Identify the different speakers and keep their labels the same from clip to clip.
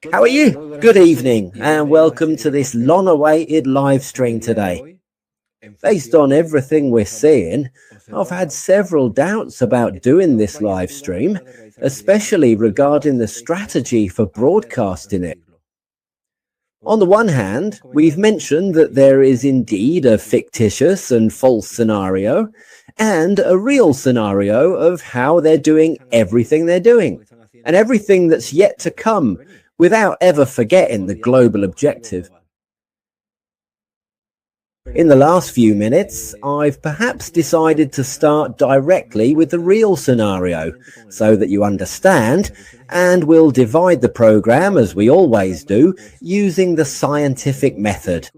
Speaker 1: How are you? Good evening and welcome to this long-awaited live stream today. Based on everything we're seeing, I've had several doubts about doing this live stream, especially regarding the strategy for broadcasting it. On the one hand, we've mentioned that there is indeed a fictitious and false scenario and a real scenario of how they're doing everything they're doing and everything that's yet to come, without ever forgetting the global objective. In the last few minutes, I've perhaps decided to start directly with the real scenario so that you understand, and we'll divide the program, as we always do, using the scientific method.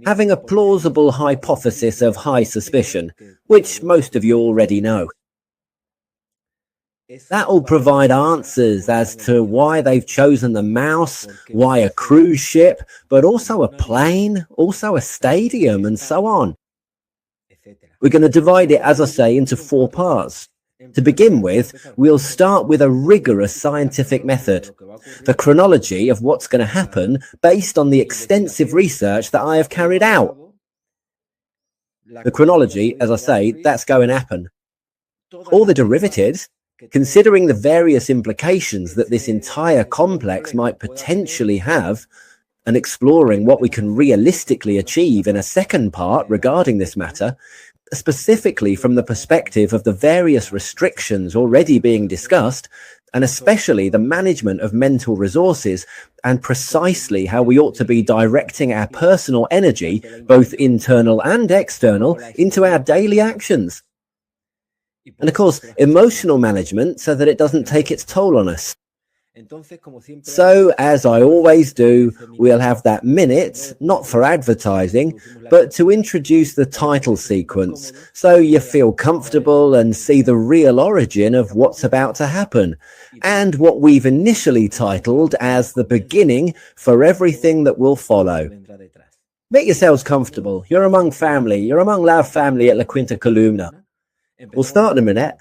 Speaker 1: Having a plausible hypothesis of high suspicion, which most of you already know. That will provide answers as to why they've chosen the mouse, why a cruise ship, but also a plane, also a stadium, and so on. We're going to divide it, as I say, into 4 parts. To begin with, we'll start with a rigorous scientific method, the chronology of what's going to happen based on the extensive research that I have carried out. The chronology, as I say, that's going to happen. All the derivatives, considering the various implications that this entire complex might potentially have, and exploring what we can realistically achieve in a second part regarding this matter, specifically from the perspective of the various restrictions already being discussed, and especially the management of mental resources, and precisely how we ought to be directing our personal energy, both internal and external, into our daily actions. And of course, emotional management so that it doesn't take its toll on us. So, as I always do, we'll have that minute, not for advertising, but to introduce the title sequence, so you feel comfortable and see the real origin of what's about to happen, and what we've initially titled as the beginning for everything that will follow. Make yourselves comfortable. You're among family. You're among our family at La Quinta Columna. We'll start in a minute.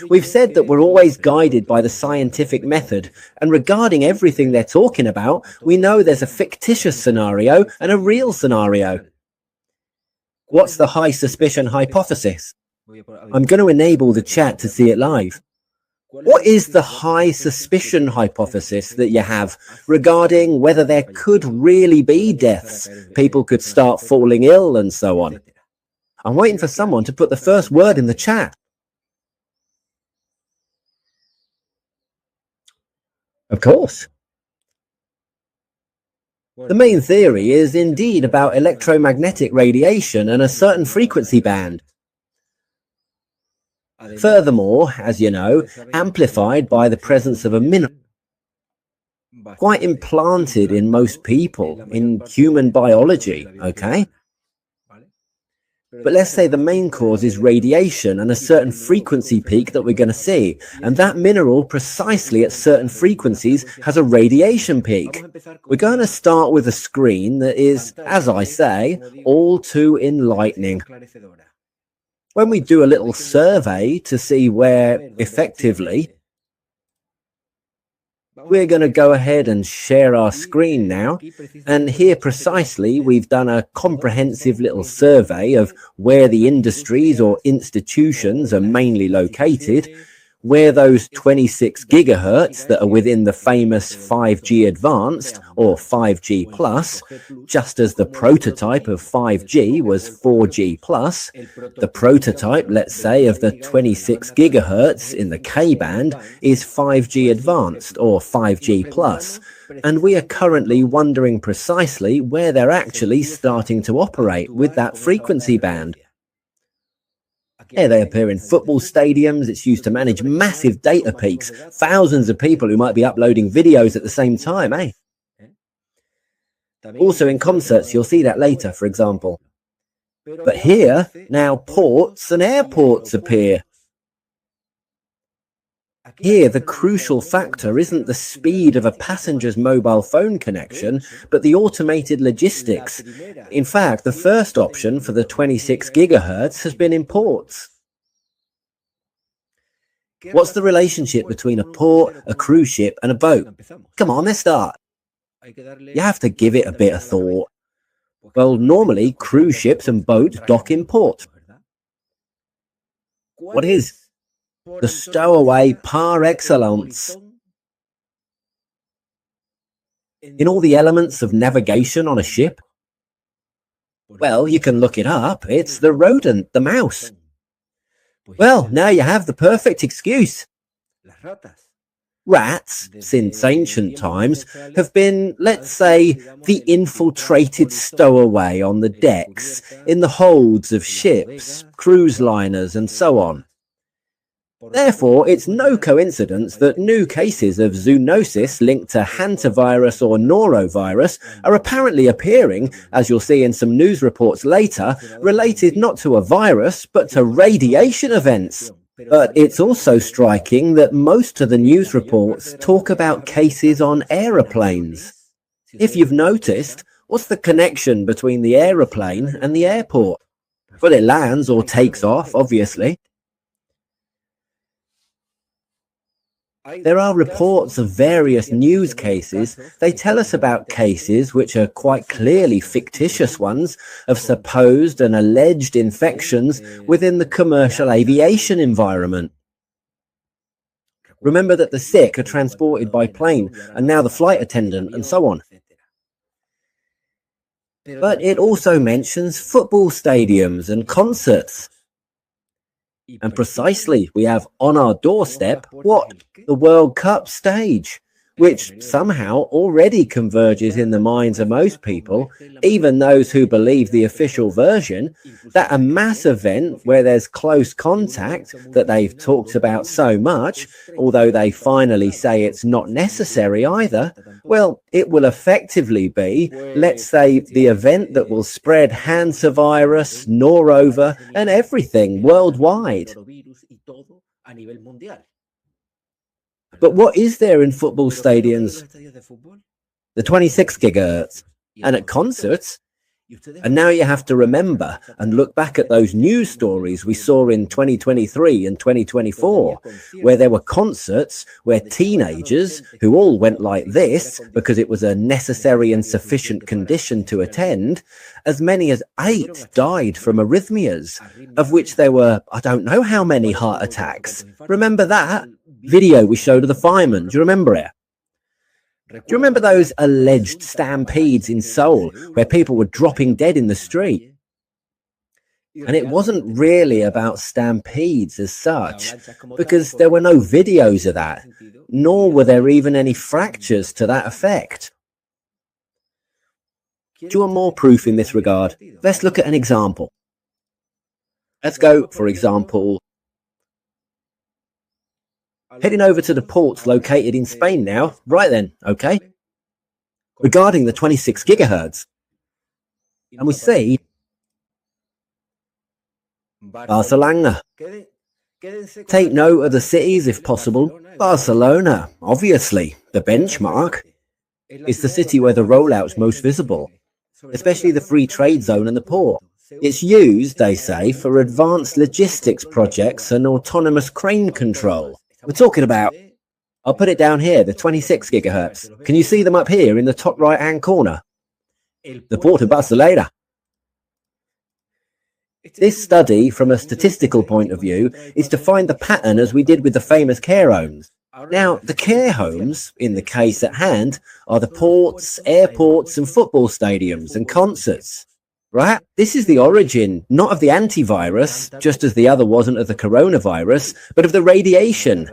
Speaker 1: We've said that we're always guided by the scientific method, and regarding everything they're talking about, we know there's a fictitious scenario and a real scenario. What's the high suspicion hypothesis? I'm going to enable the chat to see it live. What is the high suspicion hypothesis that you have regarding whether there could really be deaths, people could start falling ill, and so on? I'm waiting for someone to put the first word in the chat. Of course. The main theory is indeed about electromagnetic radiation and a certain frequency band. Furthermore, as you know, amplified by the presence of a mineral, quite implanted in most people, in human biology, okay? But let's say the main cause is radiation and a certain frequency peak that we're going to see. And that mineral, precisely at certain frequencies, has a radiation peak. We're going to start with a screen that is, as I say, all too enlightening. When we do a little survey to see where, effectively, we're going to go ahead and share our screen now, and here precisely we've done a comprehensive little survey of where the industries or institutions are mainly located, where those 26 gigahertz that are within the famous 5G Advanced or 5G Plus, just as the prototype of 5G was 4G Plus, the prototype, let's say, of the 26 gigahertz in the K-band is 5G Advanced or 5G Plus, and we are currently wondering precisely where they're actually starting to operate with that frequency band. Yeah, they appear in football stadiums. It's used to manage massive data peaks, thousands of people who might be uploading videos at the same time, eh? Also in concerts, you'll see that later, for example. But here, now ports and airports appear. Here, the crucial factor isn't the speed of a passenger's mobile phone connection, but the automated logistics. In fact, the first option for the 26 gigahertz has been in ports. What's the relationship between a port, a cruise ship, and a boat? Come on, let's start. You have to give it a bit of thought. Well, normally, cruise ships and boats dock in port. What is the stowaway par excellence? In all the elements of navigation on a ship? Well, you can look it up. It's the rodent, the mouse. Well, now you have the perfect excuse. Rats, since ancient times, have been, let's say, the infiltrated stowaway on the decks, in the holds of ships, cruise liners, and so on. Therefore, it's no coincidence that new cases of zoonosis linked to hantavirus or norovirus are apparently appearing, as you'll see in some news reports later, related not to a virus, but to radiation events. But it's also striking that most of the news reports talk about cases on aeroplanes. If you've noticed, what's the connection between the aeroplane and the airport? Well, it lands or takes off, obviously. There are reports of various news cases. They tell us about cases which are quite clearly fictitious ones of supposed and alleged infections within the commercial aviation environment. Remember that the sick are transported by plane, and now the flight attendant, and so on. But it also mentions football stadiums and concerts. And precisely, we have on our doorstep, what? The World Cup stage, which somehow already converges in the minds of most people, even those who believe the official version, that a mass event where there's close contact that they've talked about so much, although they finally say it's not necessary either, well, it will effectively be, let's say, the event that will spread hantavirus, norovirus, and everything worldwide. But what is there in football stadiums? The 26 gigahertz. And at concerts? And now you have to remember and look back at those news stories we saw in 2023 and 2024, where there were concerts where teenagers, who all went like this because it was a necessary and sufficient condition to attend, as many as 8 died from arrhythmias, of which there were, I don't know how many heart attacks. Remember that video we showed of the firemen? Do you remember it? Do you remember those alleged stampedes in Seoul where people were dropping dead in the street? And it wasn't really about stampedes as such, because there were no videos of that, nor were there even any fractures to that effect. Do you want more proof in this regard? Let's look at an example. Let's go, for example, heading over to the ports located in Spain now. Right then, okay? Regarding the 26 gigahertz. And we see Barcelona. Take note of the cities if possible. Barcelona, obviously, the benchmark. It's the city where the rollout's most visible, especially the free trade zone and the port. It's used, they say, for advanced logistics projects and autonomous crane control. We're talking about, I'll put it down here, the 26 gigahertz. Can you see them up here in the top right-hand corner? The port of Barcelona. This study, from a statistical point of view, is to find the pattern as we did with the famous care homes. Now, the care homes, in the case at hand, are the ports, airports, and football stadiums and concerts. Right? This is the origin, not of the antivirus, just as the other wasn't of the coronavirus, but of the radiation.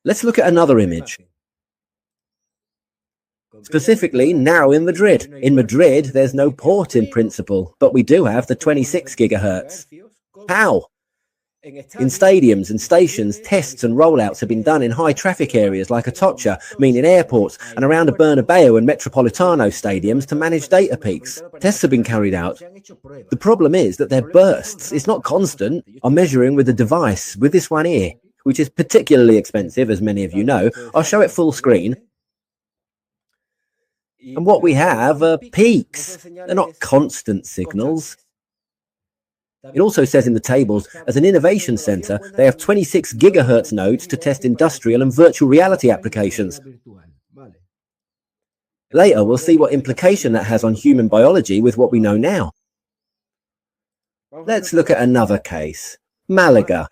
Speaker 1: Let's look at another image. Specifically, now in Madrid. In Madrid, there's no port in principle, but we do have the 26 gigahertz. How? In stadiums and stations, tests and rollouts have been done in high traffic areas like Atocha, meaning airports, and around the Bernabeu and Metropolitano stadiums to manage data peaks. Tests have been carried out. The problem is that their bursts, it's not constant, are measuring with a device, with this one here, which is particularly expensive, as many of you know. I'll show it full screen. And what we have are peaks. They're not constant signals. It also says in the tables, as an innovation center, they have 26 gigahertz nodes to test industrial and virtual reality applications. Later, we'll see what implication that has on human biology with what we know now. Let's look at another case. Malaga.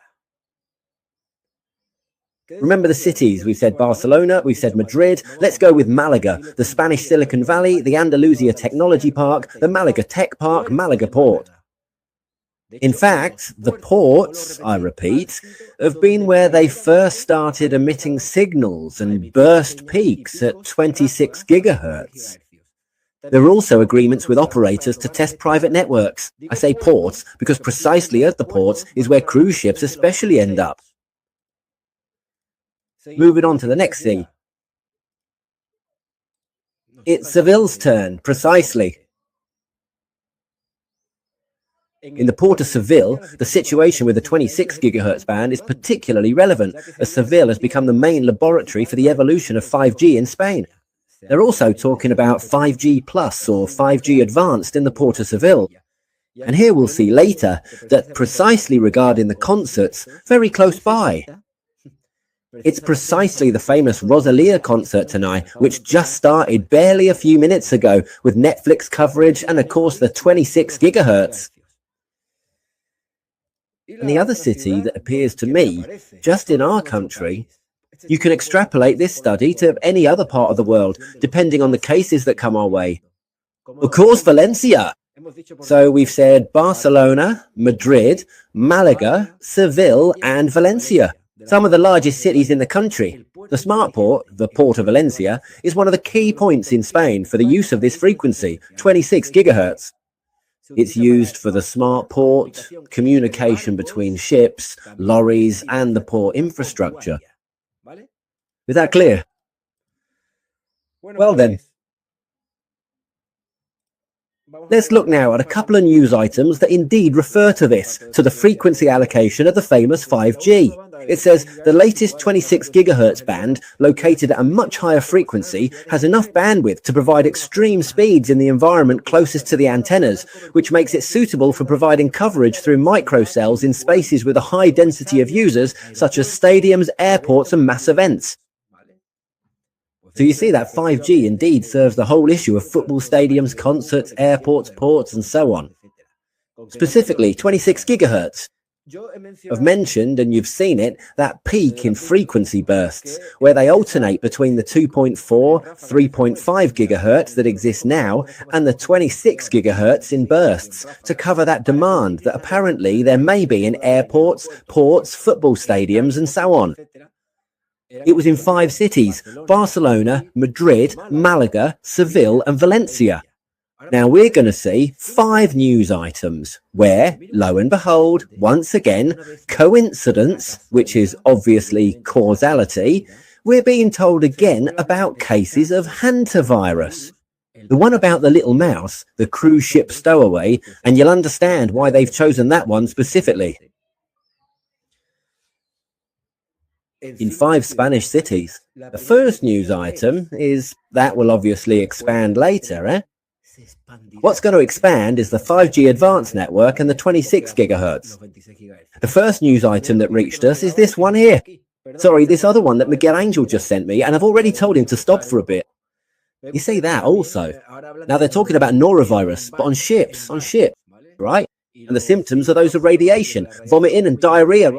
Speaker 1: Remember the cities? We've said Barcelona, we've said Madrid. Let's go with Malaga, the Spanish Silicon Valley, the Andalusia Technology Park, the Malaga Tech Park, Malaga Port. In fact, the ports, I repeat, have been where they first started emitting signals and burst peaks at 26 gigahertz. There are also agreements with operators to test private networks. I say ports because precisely at the ports is where cruise ships especially end up. Moving on to the next thing. It's Seville's turn, precisely. In the port of Seville, the situation with the 26 gigahertz band is particularly relevant, as Seville has become the main laboratory for the evolution of 5G in Spain. They're also talking about 5G Plus or 5G Advanced in the port of Seville. And here we'll see later that precisely regarding the concerts, very close by. It's precisely the famous Rosalia concert tonight, which just started barely a few minutes ago with Netflix coverage and of course the 26 gigahertz. And the other city that appears to me, just in our country, you can extrapolate this study to any other part of the world, depending on the cases that come our way. Of course, Valencia. So we've said Barcelona, Madrid, Malaga, Seville, and Valencia. Some of the largest cities in the country. The smart port, the port of Valencia, is one of the key points in Spain for the use of this frequency, 26 gigahertz. It's used for the smart port, communication between ships, lorries, and the port infrastructure. Is that clear? Well then, let's look now at a couple of news items that indeed refer to this, to the frequency allocation of the famous 5G. It says the latest 26 gigahertz band, located at a much higher frequency, has enough bandwidth to provide extreme speeds in the environment closest to the antennas, which makes it suitable for providing coverage through microcells in spaces with a high density of users, such as stadiums, airports, and mass events. So you see that 5G indeed serves the whole issue of football stadiums, concerts, airports, ports, and so on. Specifically, 26 gigahertz. I've mentioned, and you've seen it, that peak in frequency bursts, where they alternate between the 2.4, 3.5 gigahertz that exist now and the 26 gigahertz in bursts to cover that demand that apparently there may be in airports, ports, football stadiums, and so on. It was in 5 cities: Barcelona, Madrid, Malaga, Seville, and Valencia. Now we're going to see 5 news items where, lo and behold, once again, coincidence, which is obviously causality, we're being told again about cases of hantavirus. The one about the little mouse, the cruise ship stowaway, and you'll understand why they've chosen that one specifically. In 5 Spanish cities. The first news item is, that will obviously expand later, eh? What's going to expand is the 5G Advanced network and the 26 gigahertz. The first news item that reached us is this one here. Sorry, this other one that Miguel Angel just sent me, and I've already told him to stop for a bit. You see that also. Now they're talking about norovirus, but on ships, right? And the symptoms are those of radiation, vomiting and diarrhea.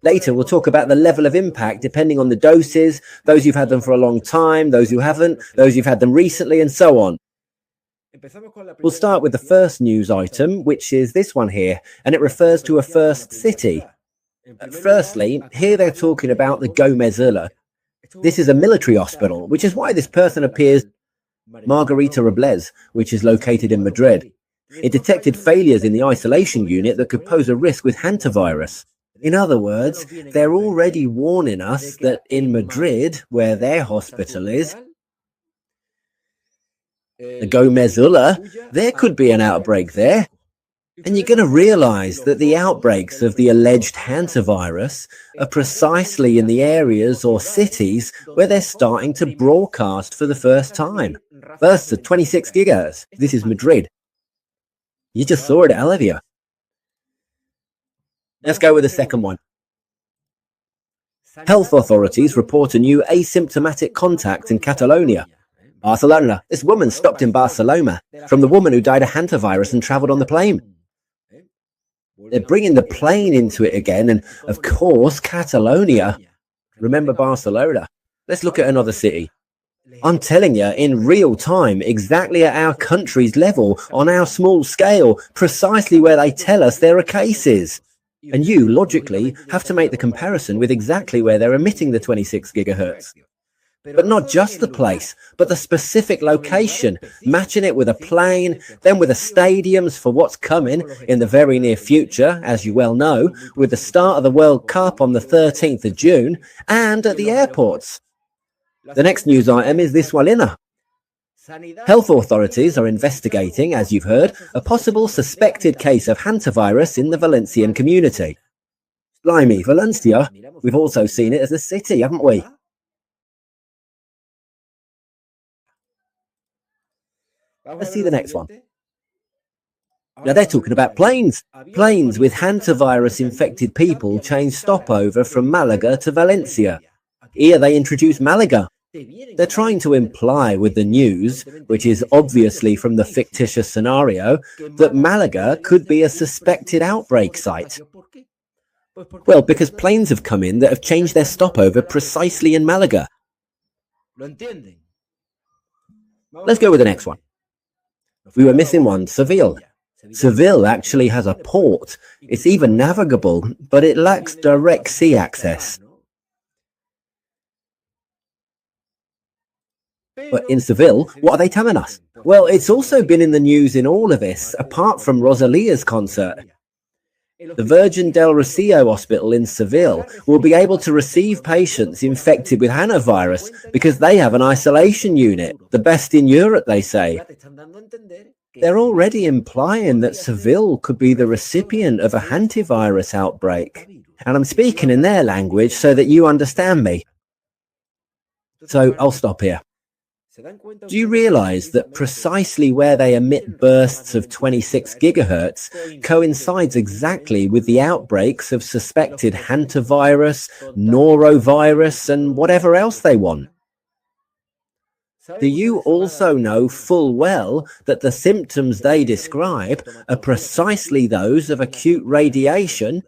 Speaker 1: Later, we'll talk about the level of impact depending on the doses, those who've had them for a long time, those who haven't, those who've had them recently, and so on. We'll start with the first news item, which is this one here, and it refers to a first city. Firstly, here they're talking about the Gómez. This is a military hospital, which is why this person appears Margarita Robles, which is located in Madrid. It detected failures in the isolation unit that could pose a risk with hantavirus. In other words, they're already warning us that in Madrid, where their hospital is, the Gómez, there could be an outbreak there. And you're going to realize that the outbreaks of the alleged hantavirus are precisely in the areas or cities where they're starting to broadcast for the first time. Bursts at 26 gigahertz. This is Madrid. You just saw it at Alavia. Let's go with the second one. Health authorities report a new asymptomatic contact in Catalonia. Barcelona. This woman stopped in Barcelona from the woman who died of hantavirus and travelled on the plane. They're bringing the plane into it again, and of course, Catalonia. Remember Barcelona? Let's look at another city. I'm telling you, in real time, exactly at our country's level, on our small scale, precisely where they tell us there are cases. And you, logically, have to make the comparison with exactly where they're emitting the 26 gigahertz. But not just the place, but the specific location, matching it with a plane, then with the stadiums for what's coming in the very near future, as you well know, with the start of the World Cup on the 13th of June, and at the airports. The next news item is this one inner. Health authorities are investigating, as you've heard, a possible suspected case of hantavirus in the Valencian community. Blimey, Valencia, we've also seen it as a city, haven't we? Let's see the next one. Now they're talking about planes. Planes with hantavirus infected people change stopover from Malaga to Valencia. Here they introduce Malaga. They're trying to imply with the news, which is obviously from the fictitious scenario, that Malaga could be a suspected outbreak site. Well, because planes have come in that have changed their stopover precisely in Malaga. Let's go with the next one. We were missing one, Seville. Seville actually has a port. It's even navigable, but it lacks direct sea access. But in Seville, what are they telling us? Well, it's also been in the news in all of this, apart from Rosalia's concert. The Virgen del Rocío Hospital in Seville will be able to receive patients infected with hantavirus because they have an isolation unit, the best in Europe, they say. They're already implying that Seville could be the recipient of a hantavirus outbreak. And I'm speaking in their language so that you understand me. So I'll stop here. Do you realize that precisely where they emit bursts of 26 gigahertz coincides exactly with the outbreaks of suspected hantavirus, norovirus, and whatever else they want? Do you also know full well that the symptoms they describe are precisely those of acute radiation?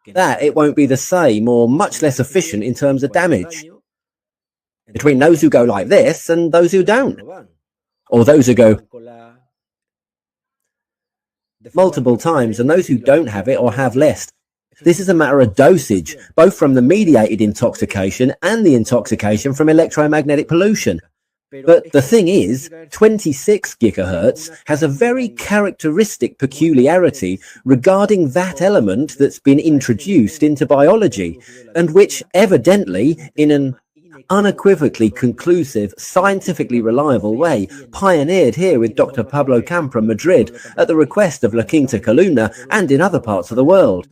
Speaker 1: That it won't be the same or much less efficient in terms of damage. Between those who go like this and those who don't. Or those who go multiple times and those who don't have it or have less. This is a matter of dosage, both from the mediated intoxication and the intoxication from electromagnetic pollution. But the thing is, 26 gigahertz has a very characteristic peculiarity regarding that element that's been introduced into biology, and which evidently, in an unequivocally conclusive, scientifically reliable way, pioneered here with Dr. Pablo Campra, Madrid, at the request of La Quinta Columna and in other parts of the world.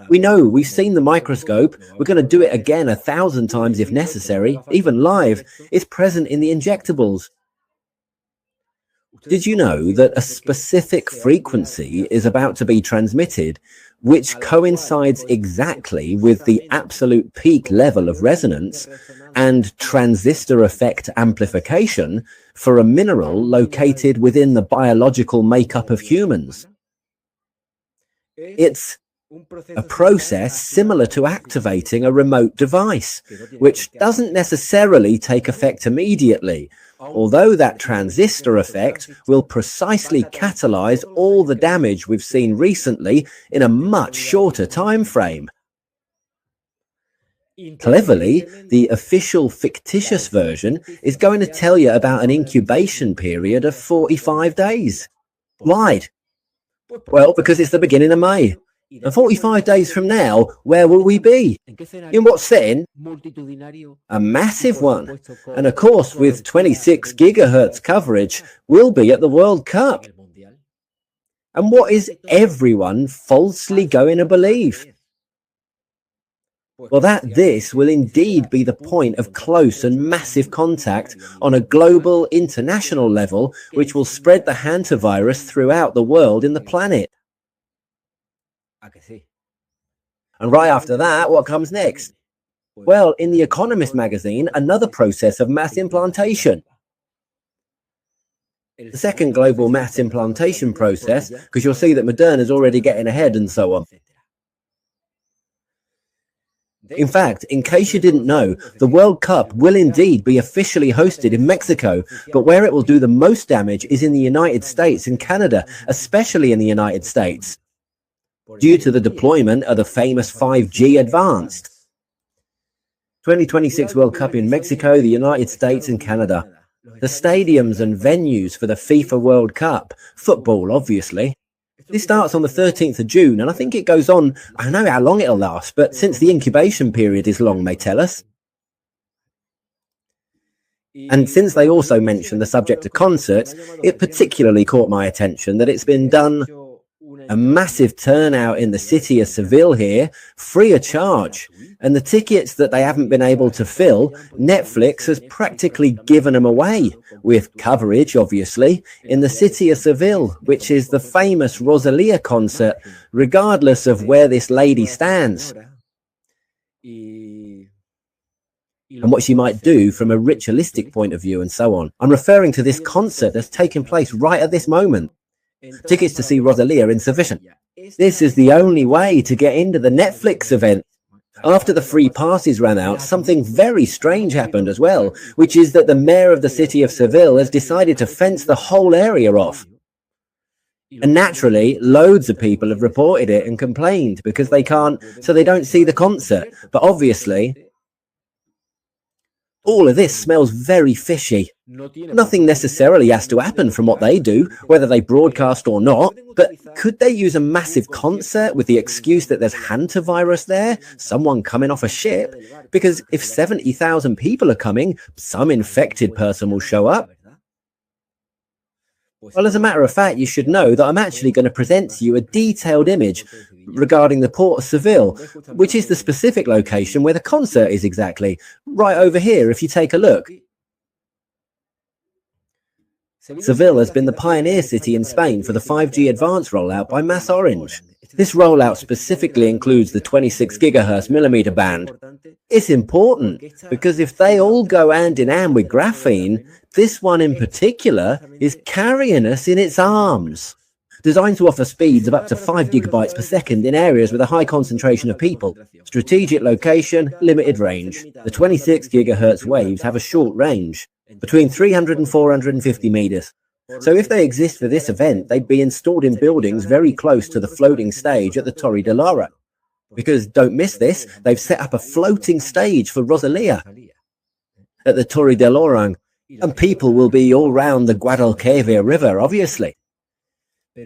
Speaker 1: We know, we've seen the microscope, we're going to do it again 1,000 times if necessary, even live. It's present in the injectables. Did you know that a specific frequency is about to be transmitted, which coincides exactly with the absolute peak level of resonance and transistor effect amplification for a mineral located within the biological makeup of humans? It's a process similar to activating a remote device, which doesn't necessarily take effect immediately, although that transistor effect will precisely catalyze all the damage we've seen recently in a much shorter time frame. Cleverly, the official fictitious version is going to tell you about an incubation period of 45 days. Why? Well, because it's the beginning of May. And 45 days from now, where will we be? In what setting? A massive one. And of course, with 26 gigahertz coverage, we'll be at the World Cup. And what is everyone falsely going to believe? Well, that this will indeed be the point of close and massive contact on a global, international level, which will spread the hantavirus throughout the world in the planet. And right after that, what comes next? Well, in The Economist magazine, another process of mass implantation. The second global mass implantation process, because you'll see that Moderna is already getting ahead and so on. In fact, in case you didn't know, the World Cup will indeed be officially hosted in Mexico, but where it will do the most damage is in the United States and Canada, especially in the United States, due to the deployment of the famous 5G advanced. 2026 World Cup in Mexico, the United States and Canada. The stadiums and venues for the FIFA World Cup, football obviously. This starts on the 13th of June, and I think it goes on, I don't know how long it'll last, but since the incubation period is long, they tell us. And since they also mentioned the subject of concerts, it particularly caught my attention that it's been done a massive turnout in the city of Seville here, free of charge. And the tickets that they haven't been able to fill, Netflix has practically given them away, with coverage, obviously, in the city of Seville, which is the famous Rosalia concert, regardless of where this lady stands and what she might do from a ritualistic point of view and so on. I'm referring to this concert that's taking place right at this moment. Tickets to see Rosalia are insufficient. This is the only way to get into the Netflix event. After the free passes ran out, something very strange happened as well, which is that the mayor of the city of Seville has decided to fence the whole area off. And naturally, loads of people have reported it and complained because they can't, so they don't see the concert. But obviously, all of this smells very fishy. Nothing necessarily has to happen from what they do, whether they broadcast or not, but could they use a massive concert with the excuse that there's hantavirus there, someone coming off a ship? Because if 70,000 people are coming, some infected person will show up. Well, as a matter of fact, you should know that I'm actually going to present to you a detailed image regarding the port of Seville, which is the specific location where the concert is exactly, right over here if you take a look. Seville has been the pioneer city in Spain for the 5G advanced rollout by Mass Orange. This rollout specifically includes the 26 gigahertz millimeter band. It's important because if they all go hand in hand with graphene, this one in particular is carrying us in its arms. Designed to offer speeds of up to 5 gigabytes per second in areas with a high concentration of people. Strategic location, limited range. The 26 gigahertz waves have a short range, between 300 and 450 meters. So if they exist for this event, they'd be installed in buildings very close to the floating stage at the Torre del Oro. Because, don't miss this, they've set up a floating stage for Rosalia at the Torre del Oro, and people will be all round the Guadalquivir River, obviously.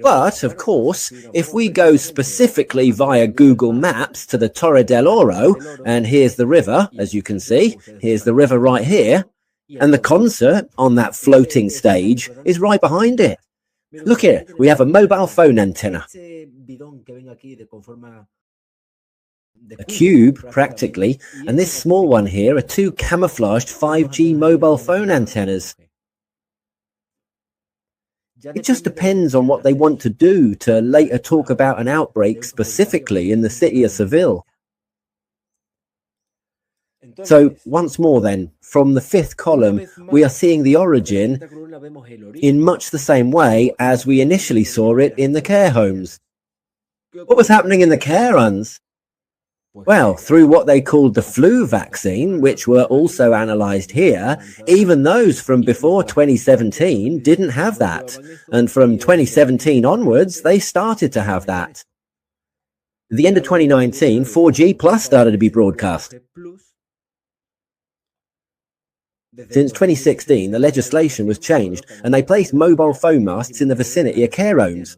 Speaker 1: But, of course, if we go specifically via Google Maps to the Torre del Oro, and here's the river, as you can see, here's the river right here, and the concert on that floating stage is right behind it. Look here, we have a mobile phone antenna. A cube, practically, and this small one here are two camouflaged 5G mobile phone antennas. It just depends on what they want to do to later talk about an outbreak specifically in the city of Seville. So once more then, from the fifth column, we are seeing the origin in much the same way as we initially saw it in the care homes. What was happening in the care homes? Well, through what they called the flu vaccine, which were also analysed here, even those from before 2017 didn't have that. And from 2017 onwards, they started to have that. At the end of 2019, 4G Plus started to be broadcast. Since 2016, the legislation was changed and they placed mobile phone masts in the vicinity of care homes.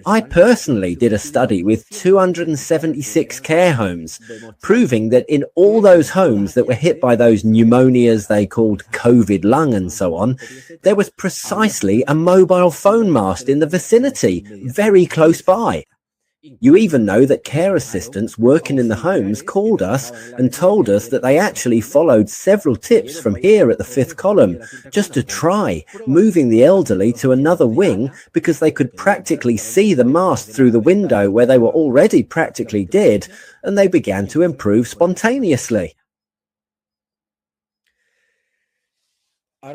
Speaker 1: I personally did a study with 276 care homes, proving that in all those homes that were hit by those pneumonias they called COVID lung and so on, there was precisely a mobile phone mast in the vicinity, very close by. You even know that care assistants working in the homes called us and told us that they actually followed several tips from here at the fifth column just to try moving the elderly to another wing because they could practically see the mast through the window where they were already practically dead, and they began to improve spontaneously.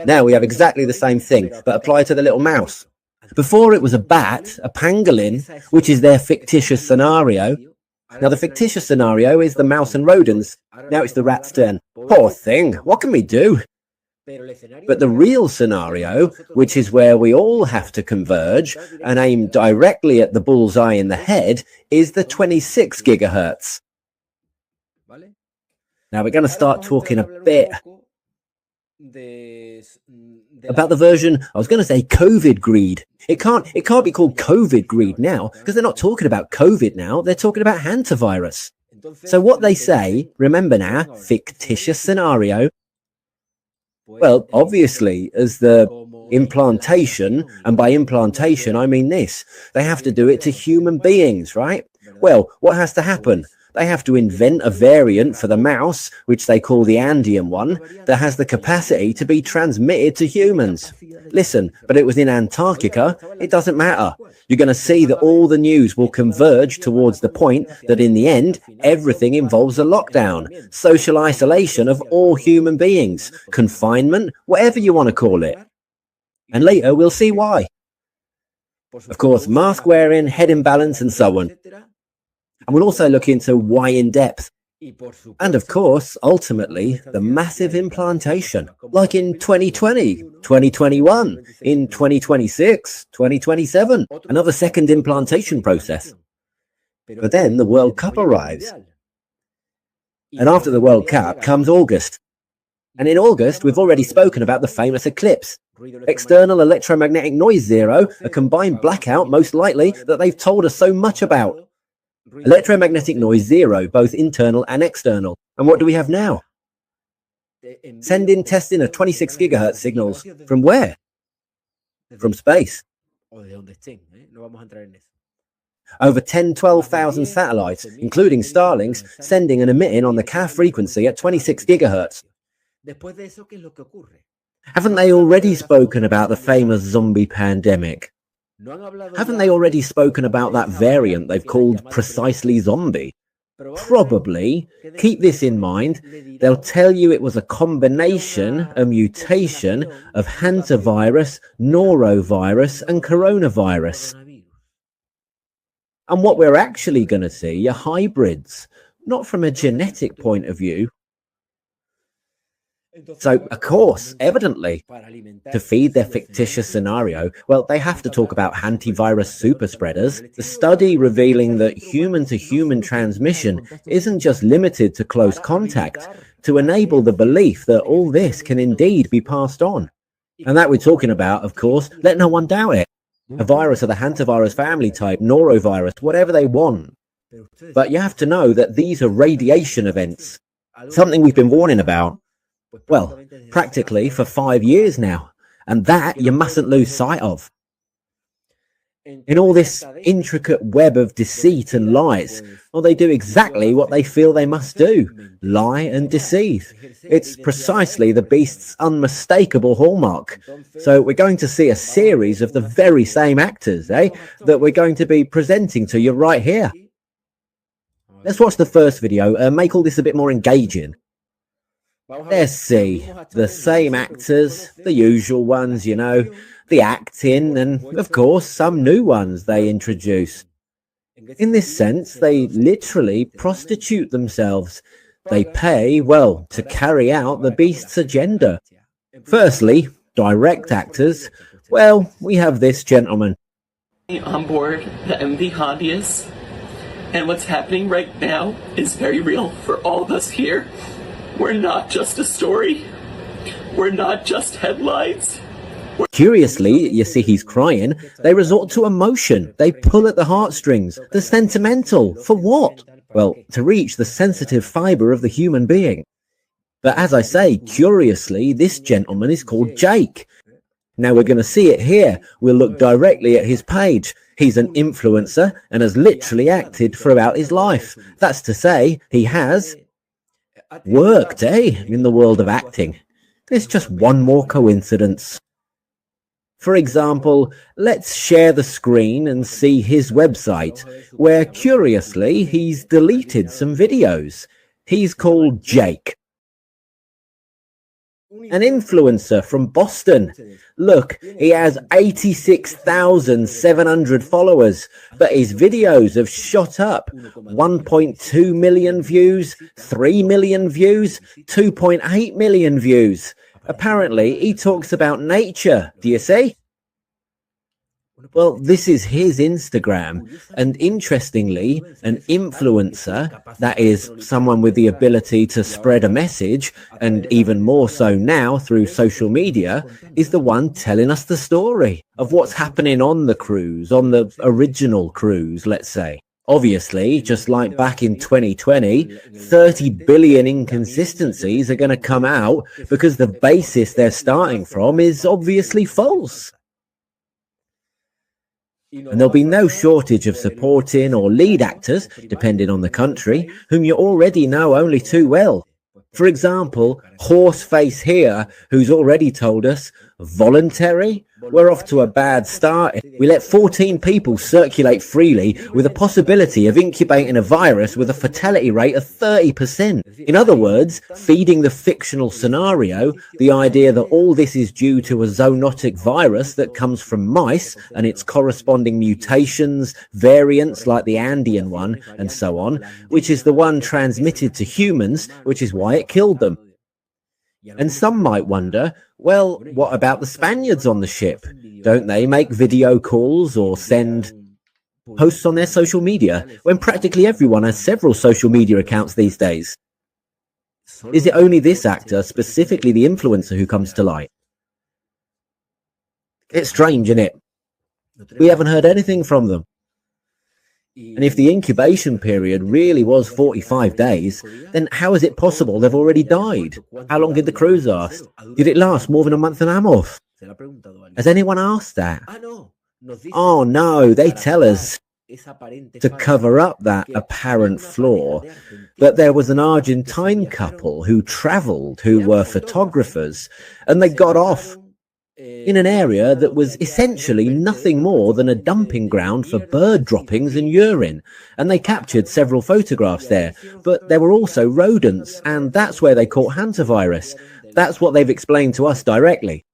Speaker 1: Now we have exactly the same thing, but applied to the little mouse. Before it was a bat, a pangolin, which is their fictitious scenario. Now the fictitious scenario is the mouse and rodents. Now it's the rat's turn. Poor thing, what can we do? But the real scenario, which is where we all have to converge and aim directly at the bullseye in the head, is the 26 gigahertz. Now we're going to start talking a bit about the version, I was going to say COVID greed. It can't be called COVID greed now because they're not talking about COVID now. They're talking about hantavirus. So what they say, remember now, fictitious scenario. Well, obviously, as the implantation, and by implantation, I mean this, they have to do it to human beings, right? Well, what has to happen? They have to invent a variant for the mouse, which they call the Andean one, that has the capacity to be transmitted to humans. Listen, but it was in Antarctica. It doesn't matter. You're going to see that all the news will converge towards the point that in the end, everything involves a lockdown, social isolation of all human beings, confinement, whatever you want to call it. And later we'll see why. Of course, mask wearing, head imbalance, and so on. And we'll also look into why in depth. And of course, ultimately, the massive implantation, like in 2020, 2021, in 2026, 2027, another second implantation process. But then the World Cup arrives. And after the World Cup comes August. And in August, we've already spoken about the famous eclipse. External electromagnetic noise zero, a combined blackout most likely that they've told us so much about. Electromagnetic noise zero, both internal and external. And what do we have now? Testing of 26 gigahertz signals. From where? From space. Over 12,000 satellites, including Starlinks, sending and emitting on the CAF frequency at 26 gigahertz. Haven't they already spoken about the famous zombie pandemic? Haven't they already spoken about that variant they've called precisely zombie? Probably. Keep this in mind. They'll tell you it was a combination, a mutation of hantavirus, norovirus, and coronavirus. And what we're actually going to see are hybrids, not from a genetic point of view. So, of course, evidently, to feed their fictitious scenario, well, they have to talk about hantavirus super spreaders. The study revealing that human-to-human transmission isn't just limited to close contact, to enable the belief that all this can indeed be passed on. And that we're talking about, of course, let no one doubt it. A virus of the hantavirus family type, norovirus, whatever they want. But you have to know that these are radiation events, something we've been warning about. Well, practically for 5 years now, and that you mustn't lose sight of. In all this intricate web of deceit and lies, well, they do exactly what they feel they must do, lie and deceive. It's precisely the beast's unmistakable hallmark. So we're going to see a series of the very same actors, that we're going to be presenting to you right here. Let's watch the first video and make all this a bit more engaging. Let's see, the same actors, the usual ones, you know, the acting, and of course some new ones they introduce. In this sense, they literally prostitute themselves. They pay, well, to carry out the beast's agenda. Firstly, direct actors. Well, we have this gentleman.
Speaker 2: On board the MV Hondius, and what's happening right now is very real for all of us here. We're not just a story. We're not just headlines.
Speaker 1: Curiously, you see he's crying, they resort to emotion. They pull at the heartstrings, the sentimental. For what? Well, to reach the sensitive fibre of the human being. But as I say, curiously, this gentleman is called Jake. Now we're going to see it here. We'll look directly at his page. He's an influencer and has literally acted throughout his life. That's to say, he has worked, in the world of acting. There's just one more coincidence. For example, let's share the screen and see his website, where curiously he's deleted some videos. He's called Jake. An influencer from Boston. Look, he has 86,700 followers, but his videos have shot up. 1.2 million views, 3 million views, 2.8 million views. Apparently, he talks about nature, do you see? Well, this is his Instagram, and interestingly, an influencer, that is, someone with the ability to spread a message, and even more so now through social media, is the one telling us the story of what's happening on the cruise, on the original cruise, let's say. Obviously, just like back in 2020, 30 billion inconsistencies are going to come out because the basis they're starting from is obviously false. And there'll be no shortage of supporting or lead actors, depending on the country, whom you already know only too well. For example, Horseface here, who's already told us, voluntary? We're off to a bad start. We let 14 people circulate freely with a possibility of incubating a virus with a fatality rate of 30%. In other words, feeding the fictional scenario, the idea that all this is due to a zoonotic virus that comes from mice and its corresponding mutations, variants like the Andean one, and so on, which is the one transmitted to humans, which is why it killed them. And some might wonder, well, what about the Spaniards on the ship? Don't they make video calls or send posts on their social media when practically everyone has several social media accounts these days? Is it only this actor, specifically the influencer, who comes to light? It's strange, isn't it? We haven't heard anything from them. And if the incubation period really was 45 days, then how is it possible they've already died? How long did the cruise last? Did it last more than a month and a half? Has anyone asked that? Oh no, they tell us to cover up that apparent flaw, but there was an Argentine couple who travelled, who were photographers, and they got off in an area that was essentially nothing more than a dumping ground for bird droppings and urine, and they captured several photographs there. But there were also rodents, and that's where they caught hantavirus. That's what they've explained to us directly.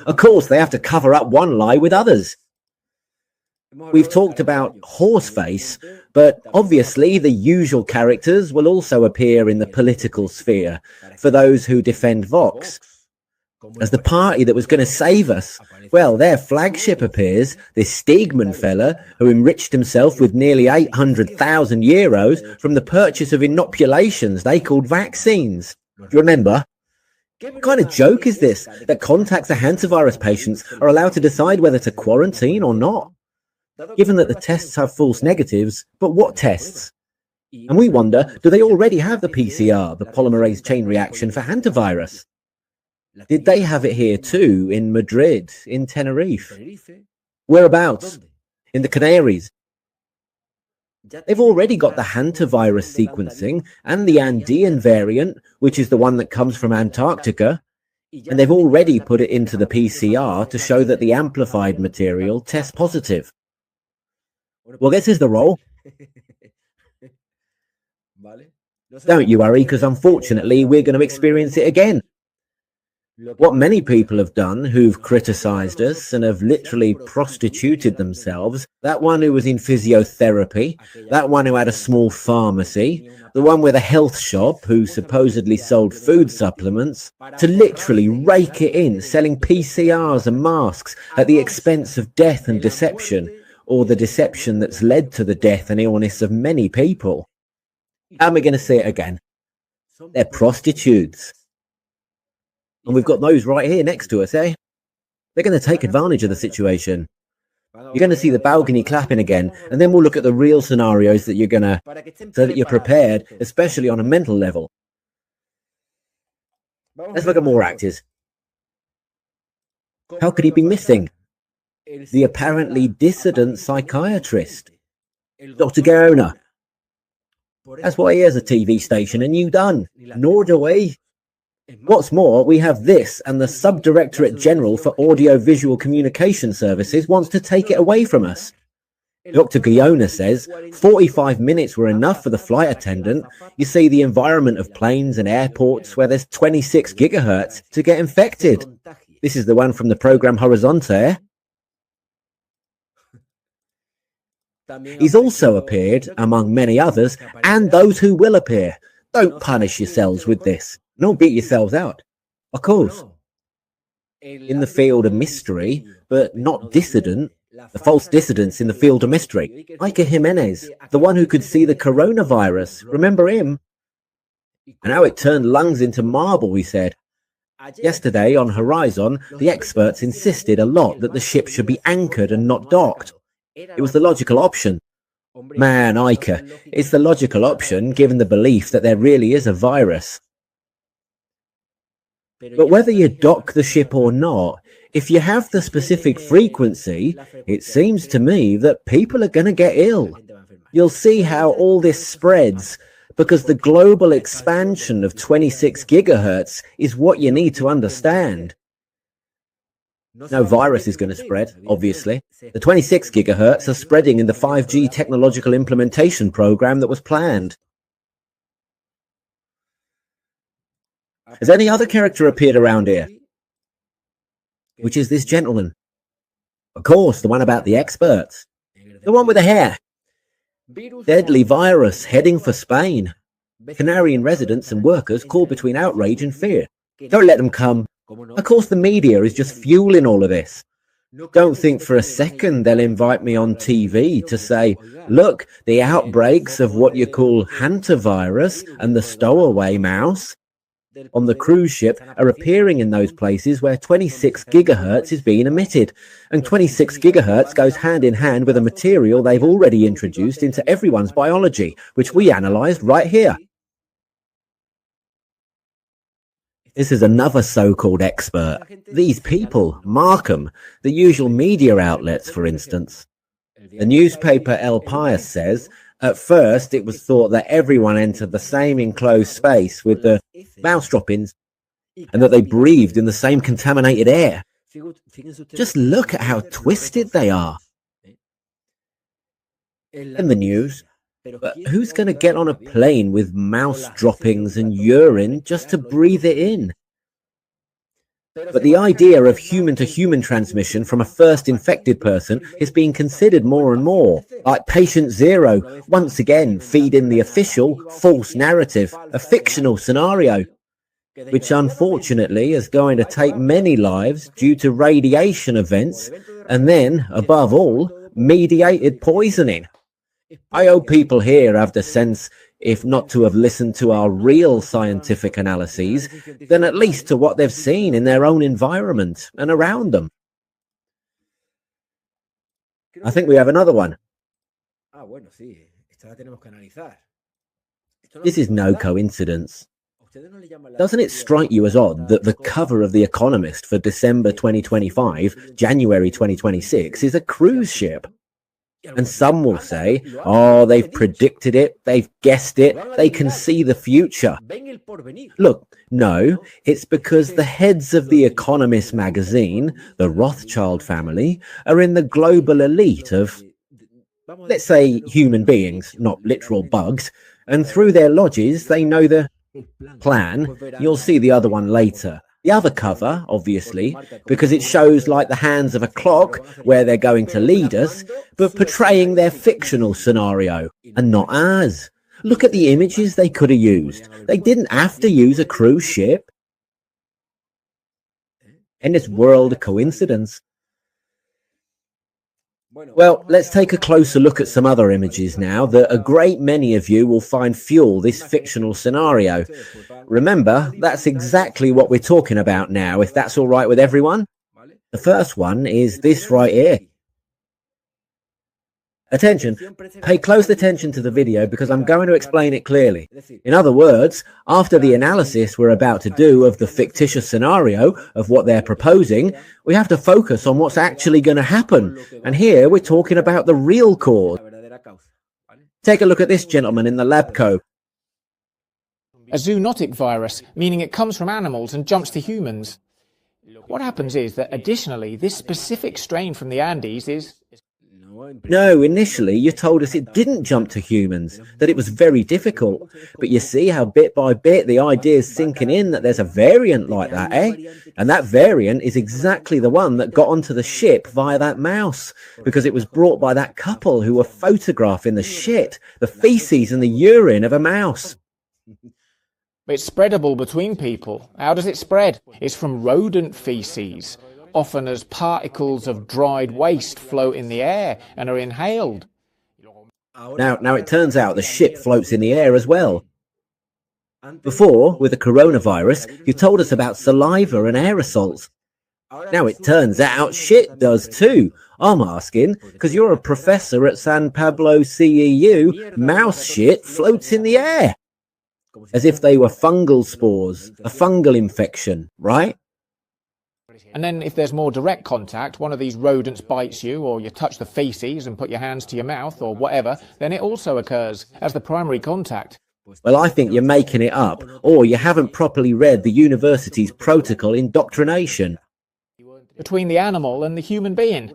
Speaker 1: Of course, they have to cover up one lie with others. We've talked about Horseface, but obviously the usual characters will also appear in the political sphere for those who defend Vox. As the party that was going to save us, well, their flagship appears, this Stegman fella who enriched himself with nearly 800,000 euros from the purchase of inoculations they called vaccines. Do you remember? What kind of joke is this, that contacts of hantavirus patients are allowed to decide whether to quarantine or not? Given that the tests have false negatives, but what tests? And we wonder, do they already have the PCR, the polymerase chain reaction for hantavirus? Did they have it here too, in Madrid, in Tenerife? Whereabouts? In the Canaries. They've already got the hantavirus sequencing and the Andean variant, which is the one that comes from Antarctica, and they've already put it into the PCR to show that the amplified material tests positive. Well, this is the roll. Don't you worry, because unfortunately we're going to experience it again. What many people have done who've criticized us and have literally prostituted themselves, that one who was in physiotherapy, that one who had a small pharmacy, the one with a health shop who supposedly sold food supplements, to literally rake it in, selling PCRs and masks at the expense of death and deception, or the deception that's led to the death and illness of many people. And we're going to see it again. They're prostitutes. And we've got those right here next to us, eh? They're going to take advantage of the situation. You're going to see the balcony clapping again, and then we'll look at the real scenarios that you're going to, so that you're prepared, especially on a mental level. Let's look at more actors. How could he be missing? The apparently dissident psychiatrist, Dr. Columna. That's why he has a TV station, and you done. Nor do we. What's more, we have this, and the Subdirectorate General for Audio-Visual Communication Services wants to take it away from us. Dr. Guiona says 45 minutes were enough for the flight attendant. You see the environment of planes and airports where there's 26 gigahertz to get infected. This is the one from the program Horizonte. He's also appeared, among many others, and those who will appear. Don't punish yourselves with this. Don't beat yourselves out. Of course. In the field of mystery, but not dissident, the false dissidents in the field of mystery. Iker Jimenez, the one who could see the coronavirus. Remember him? And how it turned lungs into marble, he said. Yesterday, on Horizon, the experts insisted a lot that the ship should be anchored and not docked. It was the logical option. Man, Iker, it's the logical option given the belief that there really is a virus. But whether you dock the ship or not, if you have the specific frequency, it seems to me that people are going to get ill. You'll see how all this spreads, because the global expansion of 26 gigahertz is what you need to understand. No virus is going to spread, obviously. The 26 gigahertz are spreading in the 5G technological implementation program that was planned. Has any other character appeared around here? Which is this gentleman? Of course, the one about the experts. The one with the hair. Deadly virus heading for Spain. Canarian residents and workers caught between outrage and fear. Don't let them come. Of course, the media is just fueling all of this. Don't think for a second they'll invite me on TV to say, look, the outbreaks of what you call hantavirus and the stowaway mouse on the cruise ship are appearing in those places where 26 gigahertz is being emitted. And 26 gigahertz goes hand in hand with a material they've already introduced into everyone's biology, which we analysed right here. This is another so-called expert. These people, Markham, the usual media outlets, for instance. The newspaper El País says, at first it was thought that everyone entered the same enclosed space with the mouse droppings and that they breathed in the same contaminated air. Just look at how twisted they are. In the news, but who's going to get on a plane with mouse droppings and urine just to breathe it in? But the idea of human-to-human transmission from a first infected person is being considered more and more. Like Patient Zero, once again feeding the official false narrative, a fictional scenario, which unfortunately is going to take many lives due to radiation events and then, above all, mediated poisoning. I hope people here have the sense, if not to have listened to our real scientific analyses, then at least to what they've seen in their own environment and around them. I think we have another one. This is no coincidence. Doesn't it strike you as odd that the cover of The Economist for December 2025, January 2026 is a cruise ship? And some will say, oh, they've predicted it, they've guessed it, they can see the future. Look, no, it's because the heads of The Economist magazine, the Rothschild family, are in the global elite of, let's say, human beings, not literal bugs, and through their lodges they know the plan. You'll see the other one later. The other cover, obviously, because it shows like the hands of a clock where they're going to lead us, but portraying their fictional scenario and not ours. Look at the images they could have used. They didn't have to use a cruise ship. In this world of coincidence. Well, let's take a closer look at some other images now that a great many of you will find fuel this fictional scenario. Remember, that's exactly what we're talking about now, if that's all right with everyone. The first one is this right here. Attention, pay close attention to the video because I'm going to explain it clearly. In other words, after the analysis we're about to do of the fictitious scenario of what they're proposing, we have to focus on what's actually going to happen. And here we're talking about the real cause. Take a look at this gentleman in the lab coat.
Speaker 3: A zoonotic virus, meaning it comes from animals and jumps to humans. What happens is that additionally, this specific strain from the Andes is...
Speaker 1: No, initially you told us it didn't jump to humans, that it was very difficult. But you see how bit by bit the idea is sinking in that there's a variant like that, eh? And that variant is exactly the one that got onto the ship via that mouse, because it was brought by that couple who were photographing the shit, the feces and the urine of a mouse.
Speaker 3: It's spreadable between people. How does it spread? It's from rodent feces, often as particles of dried waste float in the air and are inhaled.
Speaker 1: Now it turns out the ship floats in the air as well. Before, with the coronavirus, you told us about saliva and aerosols. Now it turns out shit does too. I'm asking, because you're a professor at San Pablo CEU, mouse shit floats in the air. As if they were fungal spores, a fungal infection, right?
Speaker 3: And then if there's more direct contact, one of these rodents bites you, or you touch the feces and put your hands to your mouth or whatever, then it also occurs as the primary contact.
Speaker 1: Well, I think you're making it up, or you haven't properly read the university's protocol indoctrination.
Speaker 3: Between the animal and the human being.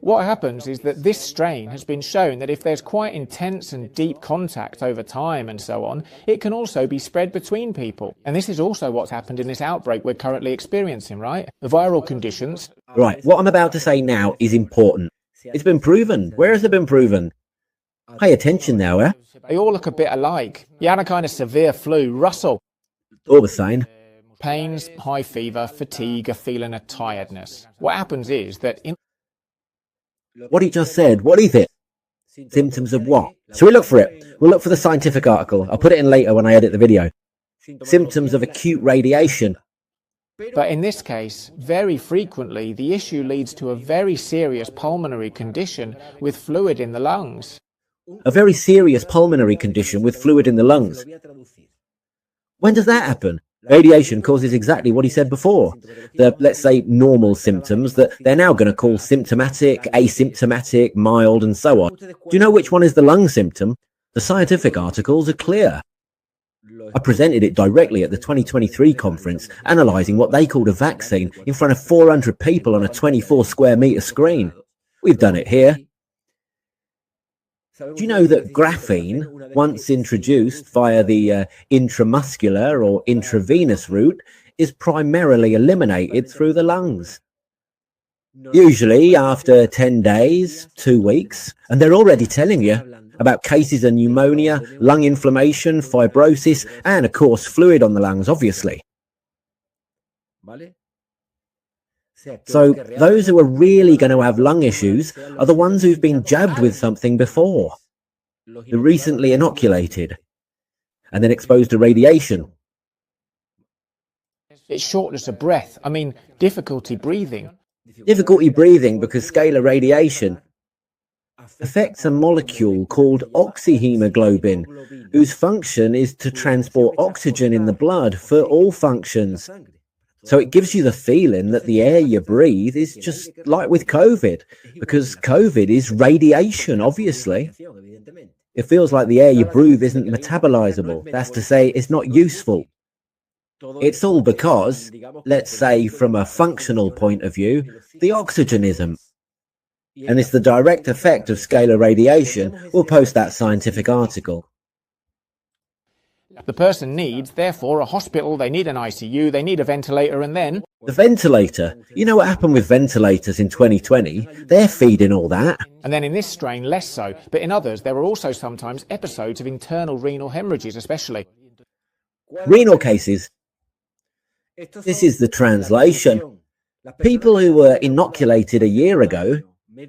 Speaker 3: What happens is that this strain has been shown that if there's quite intense and deep contact over time and so on, it can also be spread between people. And this is also what's happened in this outbreak we're currently experiencing, right? The viral conditions.
Speaker 1: Right, what I'm about to say now is important. It's been proven. Where has it been proven? Pay attention now, eh?
Speaker 3: They all look a bit alike. You had a kind of severe flu, Russell.
Speaker 1: All the same.
Speaker 3: Pains, high fever, fatigue, a feeling of tiredness. What happens is that
Speaker 1: What he just said, what is it? Symptoms of what? So we look for it. We'll look for the scientific article. I'll put it in later when I edit the video. Symptoms of acute radiation.
Speaker 3: But in this case, very frequently, the issue leads to a very serious pulmonary condition with fluid in the lungs.
Speaker 1: A very serious pulmonary condition with fluid in the lungs. When does that happen? Radiation causes exactly what he said before. The, let's say, normal symptoms that they're now going to call symptomatic, asymptomatic, mild, and so on. Do you know which one is the lung symptom? The scientific articles are clear. I presented it directly at the 2023 conference, analysing what they called a vaccine in front of 400 people on a 24 square metre screen. We've done it here. Do you know that graphene, once introduced via the intramuscular or intravenous route, is primarily eliminated through the lungs? Usually after 10 days, 2 weeks, and they're already telling you about cases of pneumonia, lung inflammation, fibrosis, and of course fluid on the lungs, obviously. So those who are really going to have lung issues are the ones who've been jabbed with something before, the recently inoculated, and then exposed to radiation.
Speaker 3: It's shortness of breath. I mean, difficulty breathing.
Speaker 1: Difficulty breathing because scalar radiation. affects a molecule called oxyhemoglobin, whose function is to transport oxygen in the blood for all functions. So it gives you the feeling that the air you breathe is just like with COVID, because COVID is radiation, obviously. It feels like the air you breathe isn't metabolizable. That's to say, it's not useful. It's all because, let's say from a functional point of view, the oxygen isn't. And it's the direct effect of scalar radiation. We'll post that scientific article.
Speaker 3: The person needs, therefore, a hospital, they need an ICU, they need a ventilator, and then...
Speaker 1: The ventilator. You know what happened with ventilators in 2020? They're feeding all that.
Speaker 3: And then in this strain, less so. But in others, there are also sometimes episodes of internal renal hemorrhages, especially.
Speaker 1: Renal cases. This is the translation. People who were inoculated a year ago,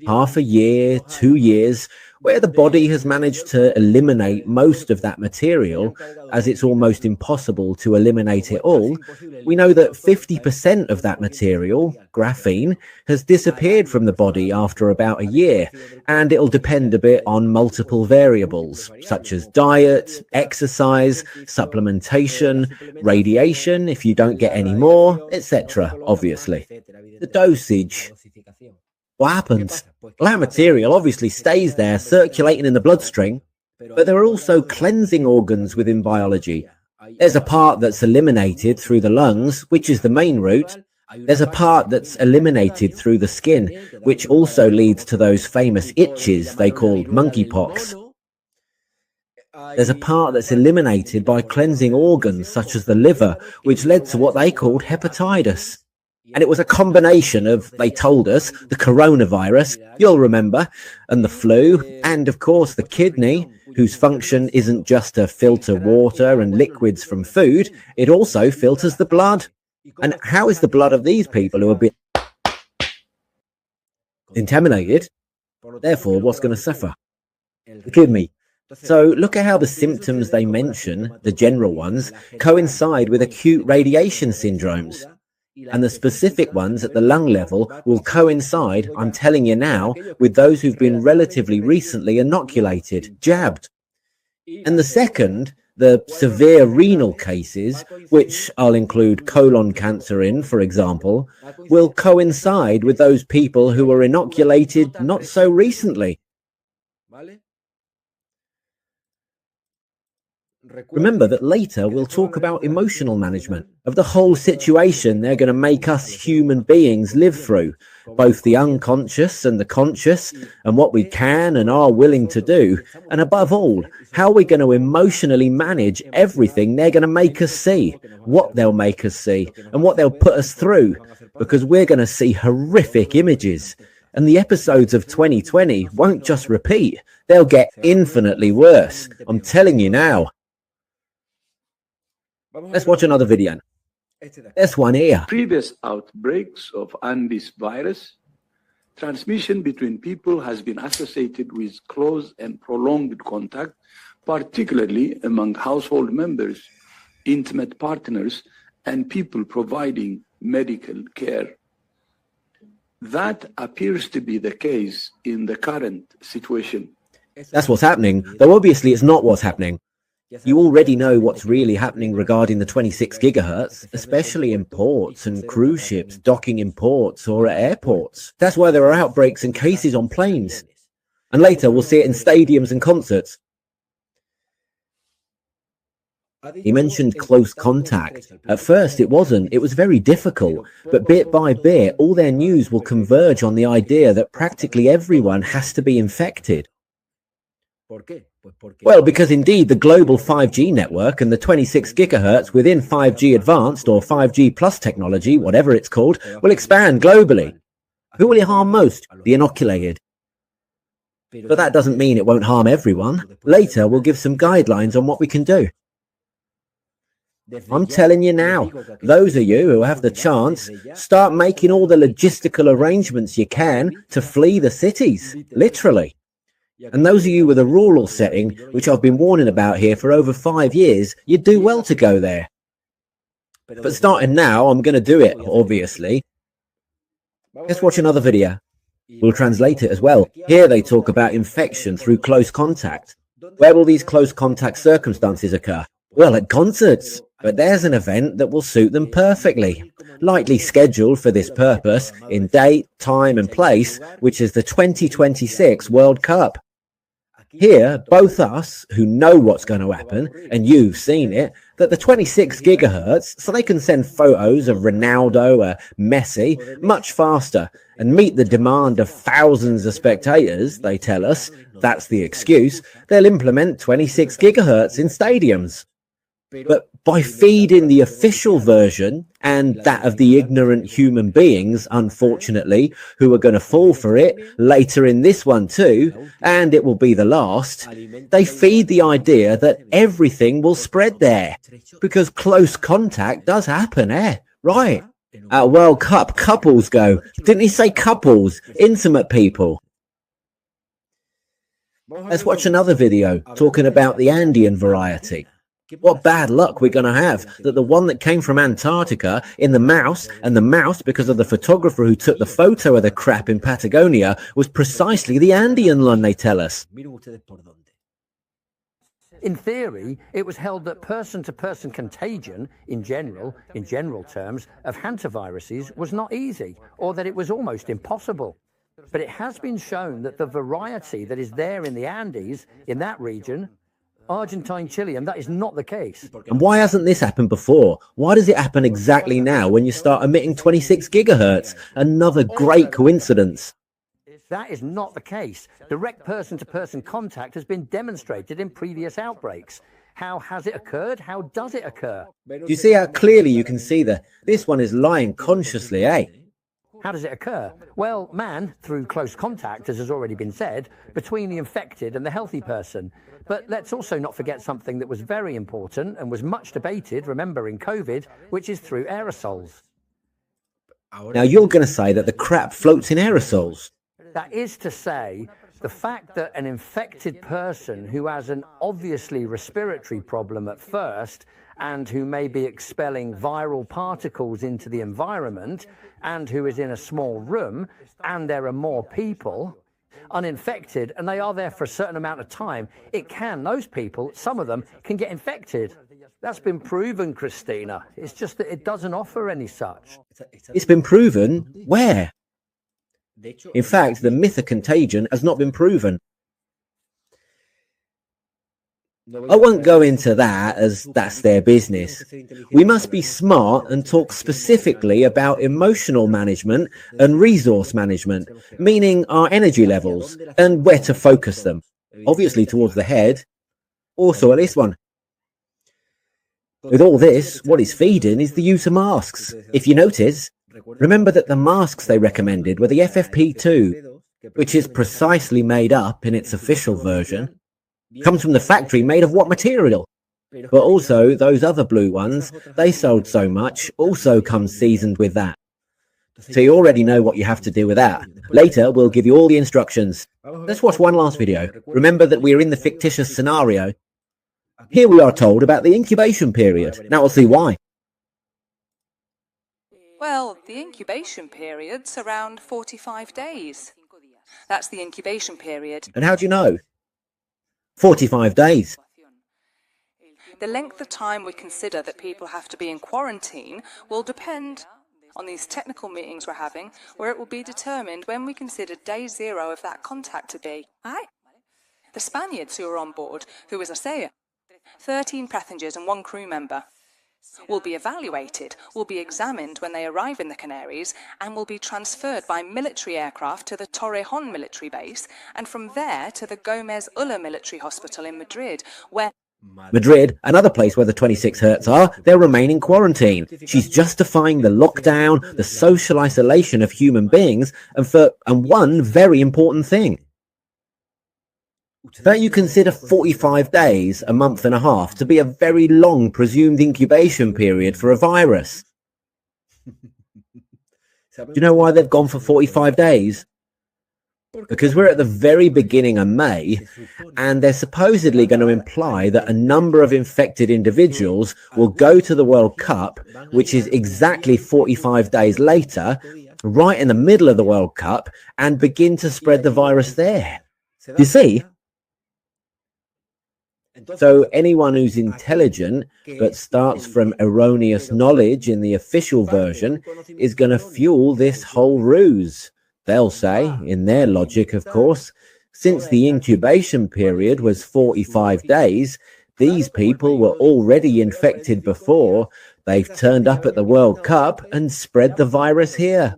Speaker 1: half a year, 2 years, where the body has managed to eliminate most of that material, as it's almost impossible to eliminate it all, we know that 50% of that material, graphene, has disappeared from the body after about a year, and it'll depend a bit on multiple variables, such as diet, exercise, supplementation, radiation if you don't get any more, etc., obviously. The dosage. What happens? Well, that material obviously stays there, circulating in the bloodstream, but there are also cleansing organs within biology. There's a part that's eliminated through the lungs, which is the main route. There's a part that's eliminated through the skin, which also leads to those famous itches they called monkeypox. There's a part that's eliminated by cleansing organs, such as the liver, which led to what they called hepatitis. And it was a combination of, they told us, the coronavirus, you'll remember, and the flu, and of course the kidney, whose function isn't just to filter water and liquids from food, it also filters the blood. And how is the blood of these people who have been contaminated? Therefore, what's going to suffer? The kidney. So look at how the symptoms they mention, the general ones, coincide with acute radiation syndromes. And the specific ones at the lung level will coincide, I'm telling you now, with those who've been relatively recently inoculated, jabbed. And the second, the severe renal cases, which I'll include colon cancer in, for example, will coincide with those people who were inoculated not so recently. Remember that later we'll talk about emotional management, of the whole situation they're going to make us human beings live through, both the unconscious and the conscious, and what we can and are willing to do, and above all, how we're going to emotionally manage everything they're going to make us see, what they'll make us see, and what they'll put us through, because we're going to see horrific images. And the episodes of 2020 won't just repeat, they'll get infinitely worse. I'm telling you now. Let's watch another video. This one here.
Speaker 4: Previous outbreaks of Andes virus, transmission between people has been associated with close and prolonged contact, particularly among household members, intimate partners, and people providing medical care. That appears to be the case in the current situation.
Speaker 1: That's what's happening, though obviously it's not what's happening. You already know what's really happening regarding the 26 gigahertz, especially in ports and cruise ships docking in ports or at airports. That's why there are outbreaks and cases on planes. And later we'll see it in stadiums and concerts. He mentioned close contact. At first it wasn't. It was very difficult. But bit by bit, all their news will converge on the idea that practically everyone has to be infected. Well, because indeed the global 5G network and the 26 gigahertz within 5G advanced or 5G plus technology, whatever it's called, will expand globally. Who will it harm most? The inoculated. But that doesn't mean it won't harm everyone. Later, we'll give some guidelines on what we can do. I'm telling you now, those of you who have the chance, start making all the logistical arrangements you can to flee the cities, literally. And those of you with a rural setting, which I've been warning about here for over 5 years, you'd do well to go there. But starting now, I'm going to do it, obviously. Let's watch another video. We'll translate it as well. Here they talk about infection through close contact. Where will these close contact circumstances occur? Well, at concerts. But there's an event that will suit them perfectly, lightly scheduled for this purpose in date, time and place, which is the 2026 World Cup. Here, both us, who know what's going to happen, and you've seen it, that the 26 gigahertz, so they can send photos of Ronaldo or Messi much faster and meet the demand of thousands of spectators, they tell us, that's the excuse, they'll implement 26 gigahertz in stadiums. But by feeding the official version and that of the ignorant human beings, unfortunately, who are going to fall for it later in this one too, and it will be the last, they feed the idea that everything will spread there. Because close contact does happen, right? At World Cup, couples go. Didn't he say couples? Intimate people. Let's watch another video talking about the Andean variety. What bad luck we're going to have that the one that came from Antarctica in the mouse, and the mouse, because of the photographer who took the photo of the crap in Patagonia, was precisely the Andean one, they tell us.
Speaker 5: In theory, it was held that person-to-person contagion, in general terms, of hantaviruses was not easy, or that it was almost impossible. But it has been shown that the variety that is there in the Andes, in that region, Argentine, Chile, and that is not the case.
Speaker 1: And why hasn't this happened before? Why does it happen exactly now when you start emitting 26 gigahertz? Another great coincidence.
Speaker 5: That is not the case. Direct person-to-person contact has been demonstrated in previous outbreaks. How has it occurred? How does it occur?
Speaker 1: Do you see how clearly you can see that this one is lying consciously,
Speaker 5: How does it occur? Well, man, through close contact, as has already been said, between the infected and the healthy person. But let's also not forget something that was very important and was much debated, remember, in COVID, which is through aerosols.
Speaker 1: Now you're going to say that the crap floats in aerosols.
Speaker 5: That is to say, the fact that an infected person who has an obviously respiratory problem at first and who may be expelling viral particles into the environment and who is in a small room and there are more people uninfected and they are there for a certain amount of time, those people, some of them, can get infected. That's been proven, Christina. It's just that it doesn't offer any such.
Speaker 1: It's been proven where? In fact, the myth of contagion has not been proven. I won't go into that, as that's their business. We must be smart and talk specifically about emotional management and resource management, meaning our energy levels and where to focus them. Obviously towards the head, also at this one. With all this, what is feeding is the use of masks. If you notice, remember that the masks they recommended were the FFP2, which is precisely made up in its official version. Comes from the factory made of what material? But also those other blue ones they sold so much also come seasoned with that. So you already know what you have to do with that. Later we'll give you all the instructions. Let's watch one last video. Remember that we are in the fictitious scenario. Here we are told about the incubation period. Now we'll see why.
Speaker 6: Well, the incubation period's around 45 days. That's the incubation period.
Speaker 1: And how do you know? 45 days.
Speaker 6: The length of time we consider that people have to be in quarantine will depend on these technical meetings we're having, where it will be determined when we consider day zero of that contact to be. Aye. The Spaniards who are on board, who, as I say, 13 passengers and 1 crew member, will be evaluated, will be examined when they arrive in the Canaries, and will be transferred by military aircraft to the Torrejon military base, and from there to the Gomez Ulla military hospital in Madrid, where
Speaker 1: Madrid, another place where the 26 hertz are, they'll remain in quarantine. She's justifying the lockdown, the social isolation of human beings, and one very important thing. Don't you consider 45 days, a month and a half, to be a very long presumed incubation period for a virus? Do you know why they've gone for 45 days? Because we're at the very beginning of May, and they're supposedly going to imply that a number of infected individuals will go to the World Cup, which is exactly 45 days later, right in the middle of the World Cup and begin to spread the virus there. You see? So anyone who's intelligent but starts from erroneous knowledge in the official version is going to fuel this whole ruse. They'll say, in their logic, of course, since the incubation period was 45 days, these people were already infected before. They've turned up at the World Cup and spread the virus here.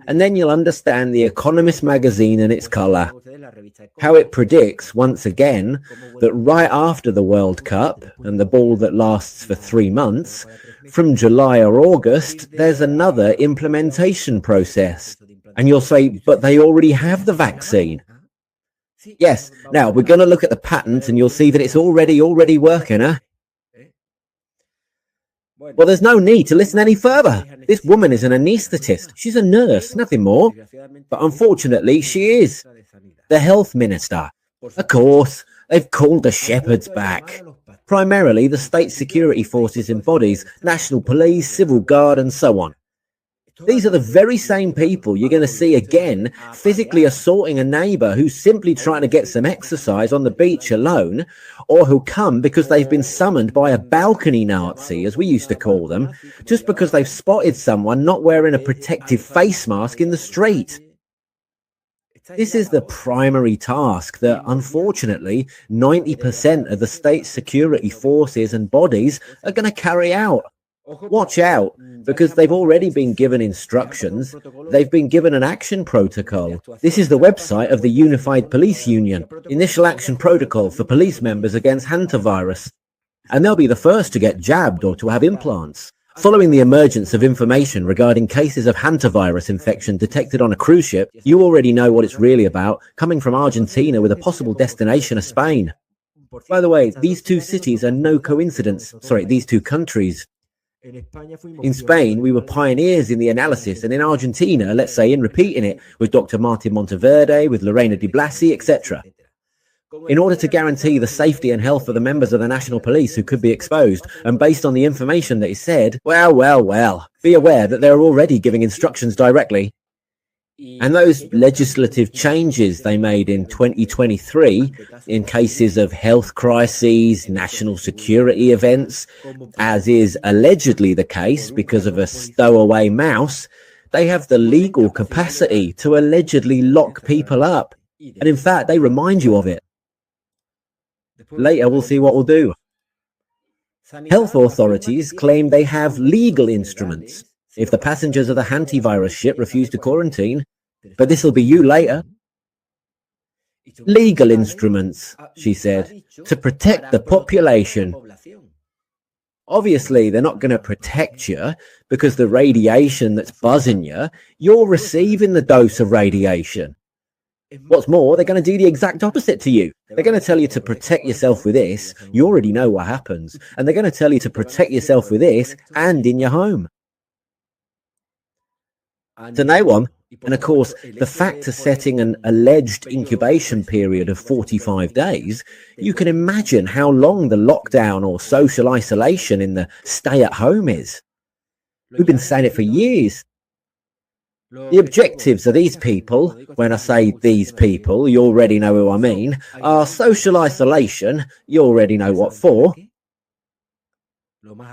Speaker 1: And then you'll understand The Economist magazine and its colour, how it predicts, once again, that right after the World Cup and the ball that lasts for 3 months, from July or August, there's another implementation process. And you'll say, but they already have the vaccine. Yes, now we're going to look at the patent and you'll see that it's already working, huh? Well, there's no need to listen any further. This woman is an anaesthetist. She's a nurse, nothing more. But unfortunately, she is the health minister. Of course, they've called the shepherds back. Primarily the state security forces and bodies, national police, civil guard, and so on. These are the very same people you're going to see again physically assaulting a neighbour who's simply trying to get some exercise on the beach alone, or who'll come because they've been summoned by a balcony Nazi, as we used to call them, just because they've spotted someone not wearing a protective face mask in the street. This is the primary task that, unfortunately, 90% of the state security forces and bodies are going to carry out. Watch out, because they've already been given instructions. They've been given an action protocol. This is the website of the Unified Police Union, Initial Action Protocol for police members against hantavirus. And they'll be the first to get jabbed or to have implants. Following the emergence of information regarding cases of hantavirus infection detected on a cruise ship, you already know what it's really about, coming from Argentina with a possible destination of Spain. By the way, these two cities are no coincidence. Sorry, these two countries. In Spain, we were pioneers in the analysis, and in Argentina, let's say, in repeating it with Dr. Martin Monteverde, with Lorena Di Blasi, etc. In order to guarantee the safety and health of the members of the national police who could be exposed, and based on the information that is said, well, be aware that they're already giving instructions directly. And those legislative changes they made in 2023 in cases of health crises, national security events, as is allegedly the case because of a stowaway mouse, they have the legal capacity to allegedly lock people up. And in fact, they remind you of it. Later, we'll see what we'll do. Health authorities claim they have legal instruments if the passengers of the hantavirus ship refuse to quarantine, but this'll be you later. Legal instruments, she said, to protect the population. Obviously, they're not going to protect you because the radiation that's buzzing you, you're receiving the dose of radiation. What's more, they're going to do the exact opposite to you. They're going to tell you to protect yourself with this. You already know what happens. And they're going to tell you to protect yourself with this and in your home. To no one. And of course, the fact of setting an alleged incubation period of 45 days, you can imagine how long the lockdown or social isolation in the stay at home is. We've been saying it for years. The objectives of these people, when I say these people, you already know who I mean, are social isolation, you already know what for.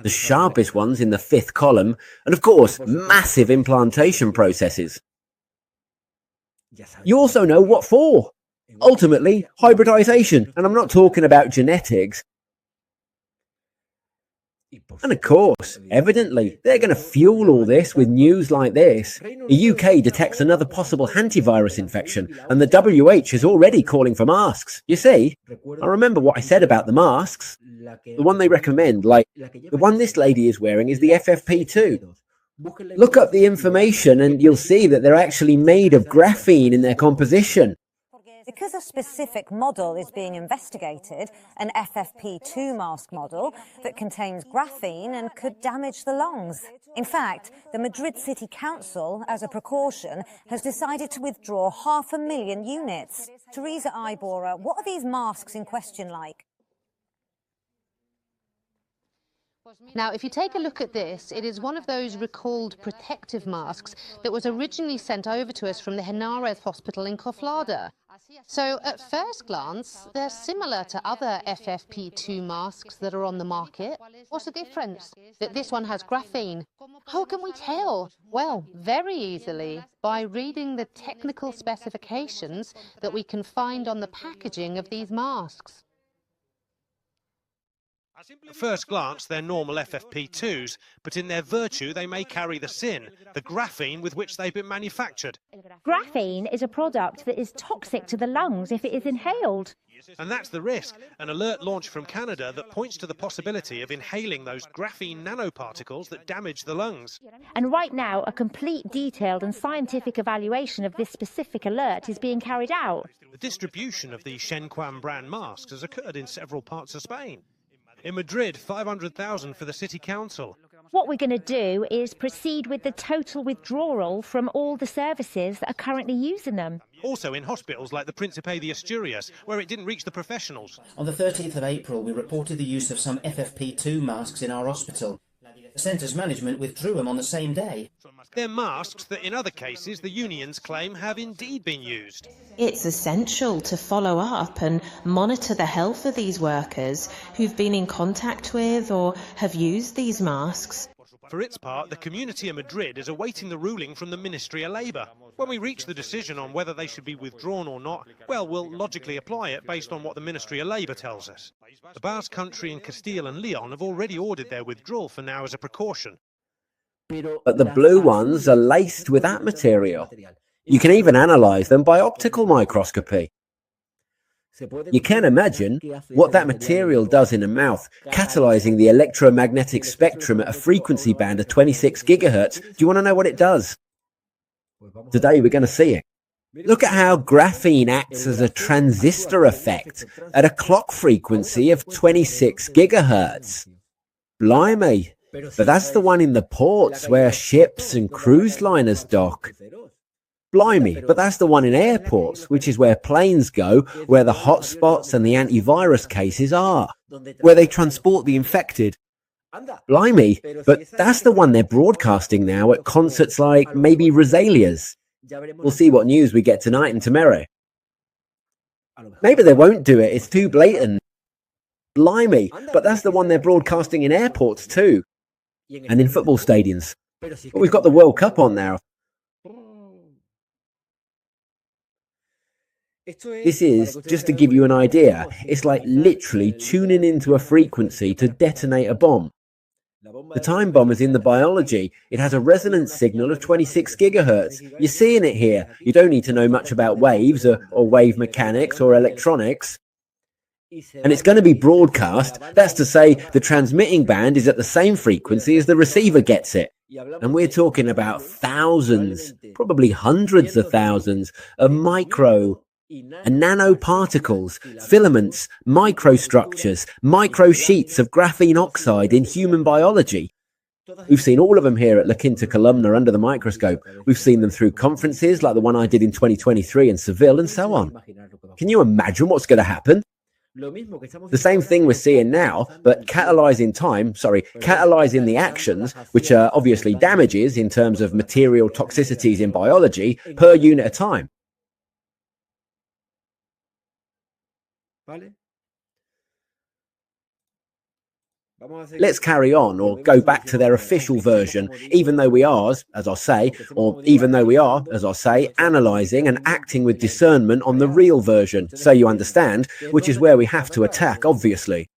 Speaker 1: The sharpest ones in the 5th column, and of course, massive implantation processes. You also know what for. Ultimately, hybridization, and I'm not talking about genetics. And of course, evidently, they're going to fuel all this with news like this. The UK detects another possible hantavirus infection, and the WHO is already calling for masks. You see, I remember what I said about the masks. The one they recommend, like the one this lady is wearing, is the FFP2. Look up the information and you'll see that they're actually made of graphene in their composition.
Speaker 7: Because a specific model is being investigated, an FFP2 mask model that contains graphene and could damage the lungs. In fact, the Madrid City Council, as a precaution, has decided to withdraw 500,000 units. Teresa Ibora, what are these masks in question like?
Speaker 8: Now, if you take a look at this, it is one of those recalled protective masks that was originally sent over to us from the Henares Hospital in Columna. So, at first glance, they're similar to other FFP2 masks that are on the market. What's the difference? That this one has graphene. How can we tell? Well, very easily, by reading the technical specifications that we can find on the packaging of these masks.
Speaker 9: At first glance, they're normal FFP2s, but in their virtue, they may carry the sin, the graphene with which they've been manufactured.
Speaker 10: Graphene is a product that is toxic to the lungs if it is inhaled.
Speaker 9: And that's the risk. An alert launched from Canada that points to the possibility of inhaling those graphene nanoparticles that damage the lungs.
Speaker 10: And right now, a complete, detailed and scientific evaluation of this specific alert is being carried out.
Speaker 9: The distribution of these Shenquan brand masks has occurred in several parts of Spain. In Madrid, 500,000 for the city council.
Speaker 10: What we're going to do is proceed with the total withdrawal from all the services that are currently using them.
Speaker 9: Also in hospitals like the Príncipe de Asturias, where it didn't reach the professionals.
Speaker 11: On the 13th of April, we reported the use of some FFP2 masks in our hospital. The centre's management withdrew them on the same day.
Speaker 9: They're masks that in other cases the unions claim have indeed been used.
Speaker 12: It's essential to follow up and monitor the health of these workers who've been in contact with or have used these masks.
Speaker 9: For its part, the community of Madrid is awaiting the ruling from the Ministry of Labour. When we reach the decision on whether they should be withdrawn or not, well, we'll logically apply it based on what the Ministry of Labour tells us. The Basque Country and Castile and Leon have already ordered their withdrawal for now as a precaution.
Speaker 1: But the blue ones are laced with that material. You can even analyse them by optical microscopy. You can imagine what that material does in a mouth, catalysing the electromagnetic spectrum at a frequency band of 26 gigahertz. Do you want to know what it does? Today we're going to see it. Look at how graphene acts as a transistor effect at a clock frequency of 26 gigahertz. Blimey, but that's the one in the ports where ships and cruise liners dock. Blimey, but that's the one in airports, which is where planes go, where the hotspots and the antivirus cases are, where they transport the infected. Blimey, but that's the one they're broadcasting now at concerts like maybe Rosalia's. We'll see what news we get tonight and tomorrow. Maybe they won't do it, it's too blatant. Blimey, but that's the one they're broadcasting in airports too, and in football stadiums. But we've got the World Cup on now. This is, just to give you an idea, it's like literally tuning into a frequency to detonate a bomb. The time bomb is in the biology. It has a resonance signal of 26 gigahertz. You're seeing it here. You don't need to know much about waves or wave mechanics or electronics. And it's going to be broadcast. That's to say, the transmitting band is at the same frequency as the receiver gets it. And we're talking about thousands, probably hundreds of thousands of micro and nanoparticles, filaments, microstructures, microsheets of graphene oxide in human biology. We've seen all of them here at Quinta, Columna under the microscope. We've seen them through conferences like the one I did in 2023 in Seville and so on. Can you imagine what's going to happen? The same thing we're seeing now, but catalysing the actions, which are obviously damages in terms of material toxicities in biology per unit of time. Let's carry on, or go back to their official version, even though we are, as I say, analysing and acting with discernment on the real version, so you understand, which is where we have to attack, obviously.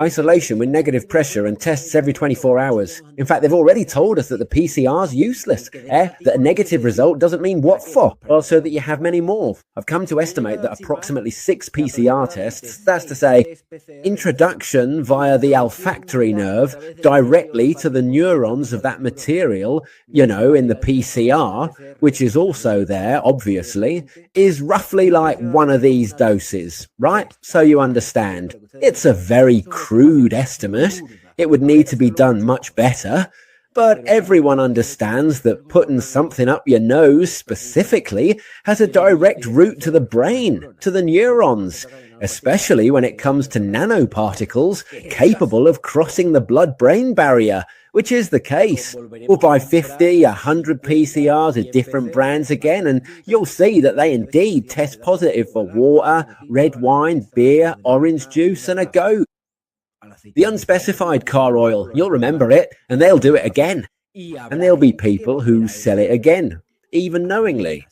Speaker 1: Isolation with negative pressure and tests every 24 hours. In fact, they've already told us that the PCR's useless. That a negative result doesn't mean what for? Well, so that you have many more. I've come to estimate that approximately 6 PCR tests, that's to say, introduction via the olfactory nerve directly to the neurons of that material, you know, in the PCR, which is also there, obviously, is roughly like one of these doses, right? So you understand. It's a very crude estimate. It would need to be done much better, But everyone understands that putting something up your nose specifically has a direct route to the brain, to the neurons, especially when it comes to nanoparticles capable of crossing the blood-brain barrier, which is the case. We'll buy 50, 100 PCRs of different brands again, and you'll see that they indeed test positive for water, red wine, beer, orange juice, and a goat. The unspecified car oil, you'll remember it, and they'll do it again. And there'll be people who sell it again, even knowingly.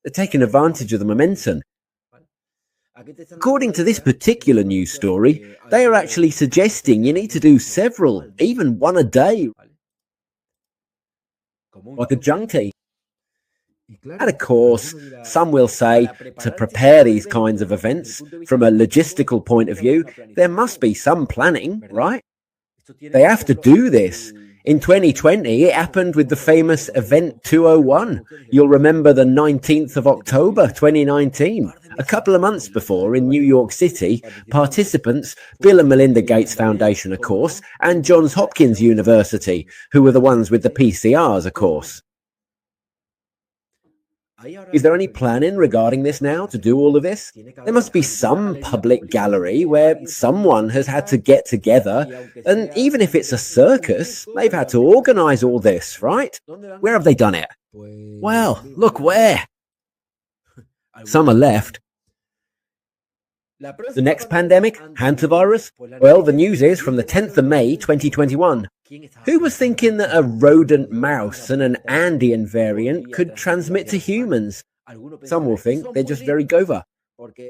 Speaker 1: They're taking advantage of the momentum. According to this particular news story, they are actually suggesting you need to do several, even one a day, like a junkie. And of course, some will say to prepare these kinds of events from a logistical point of view, there must be some planning, right? They have to do this. In 2020, it happened with the famous Event 201. You'll remember the 19th of October, 2019. A couple of months before, in New York City, participants, Bill and Melinda Gates Foundation, of course, and Johns Hopkins University, who were the ones with the PCRs, of course. Is there any planning regarding this now to do all of this? There must be some public gallery where someone has had to get together, and even if it's a circus, they've had to organise all this, right? Where have they done it? Well, look where. Some are left. The next pandemic, hantavirus? Well, the news is from the 10th of May 2021. Who was thinking that a rodent mouse and an Andean variant could transmit to humans? Some will think they're just very Gova.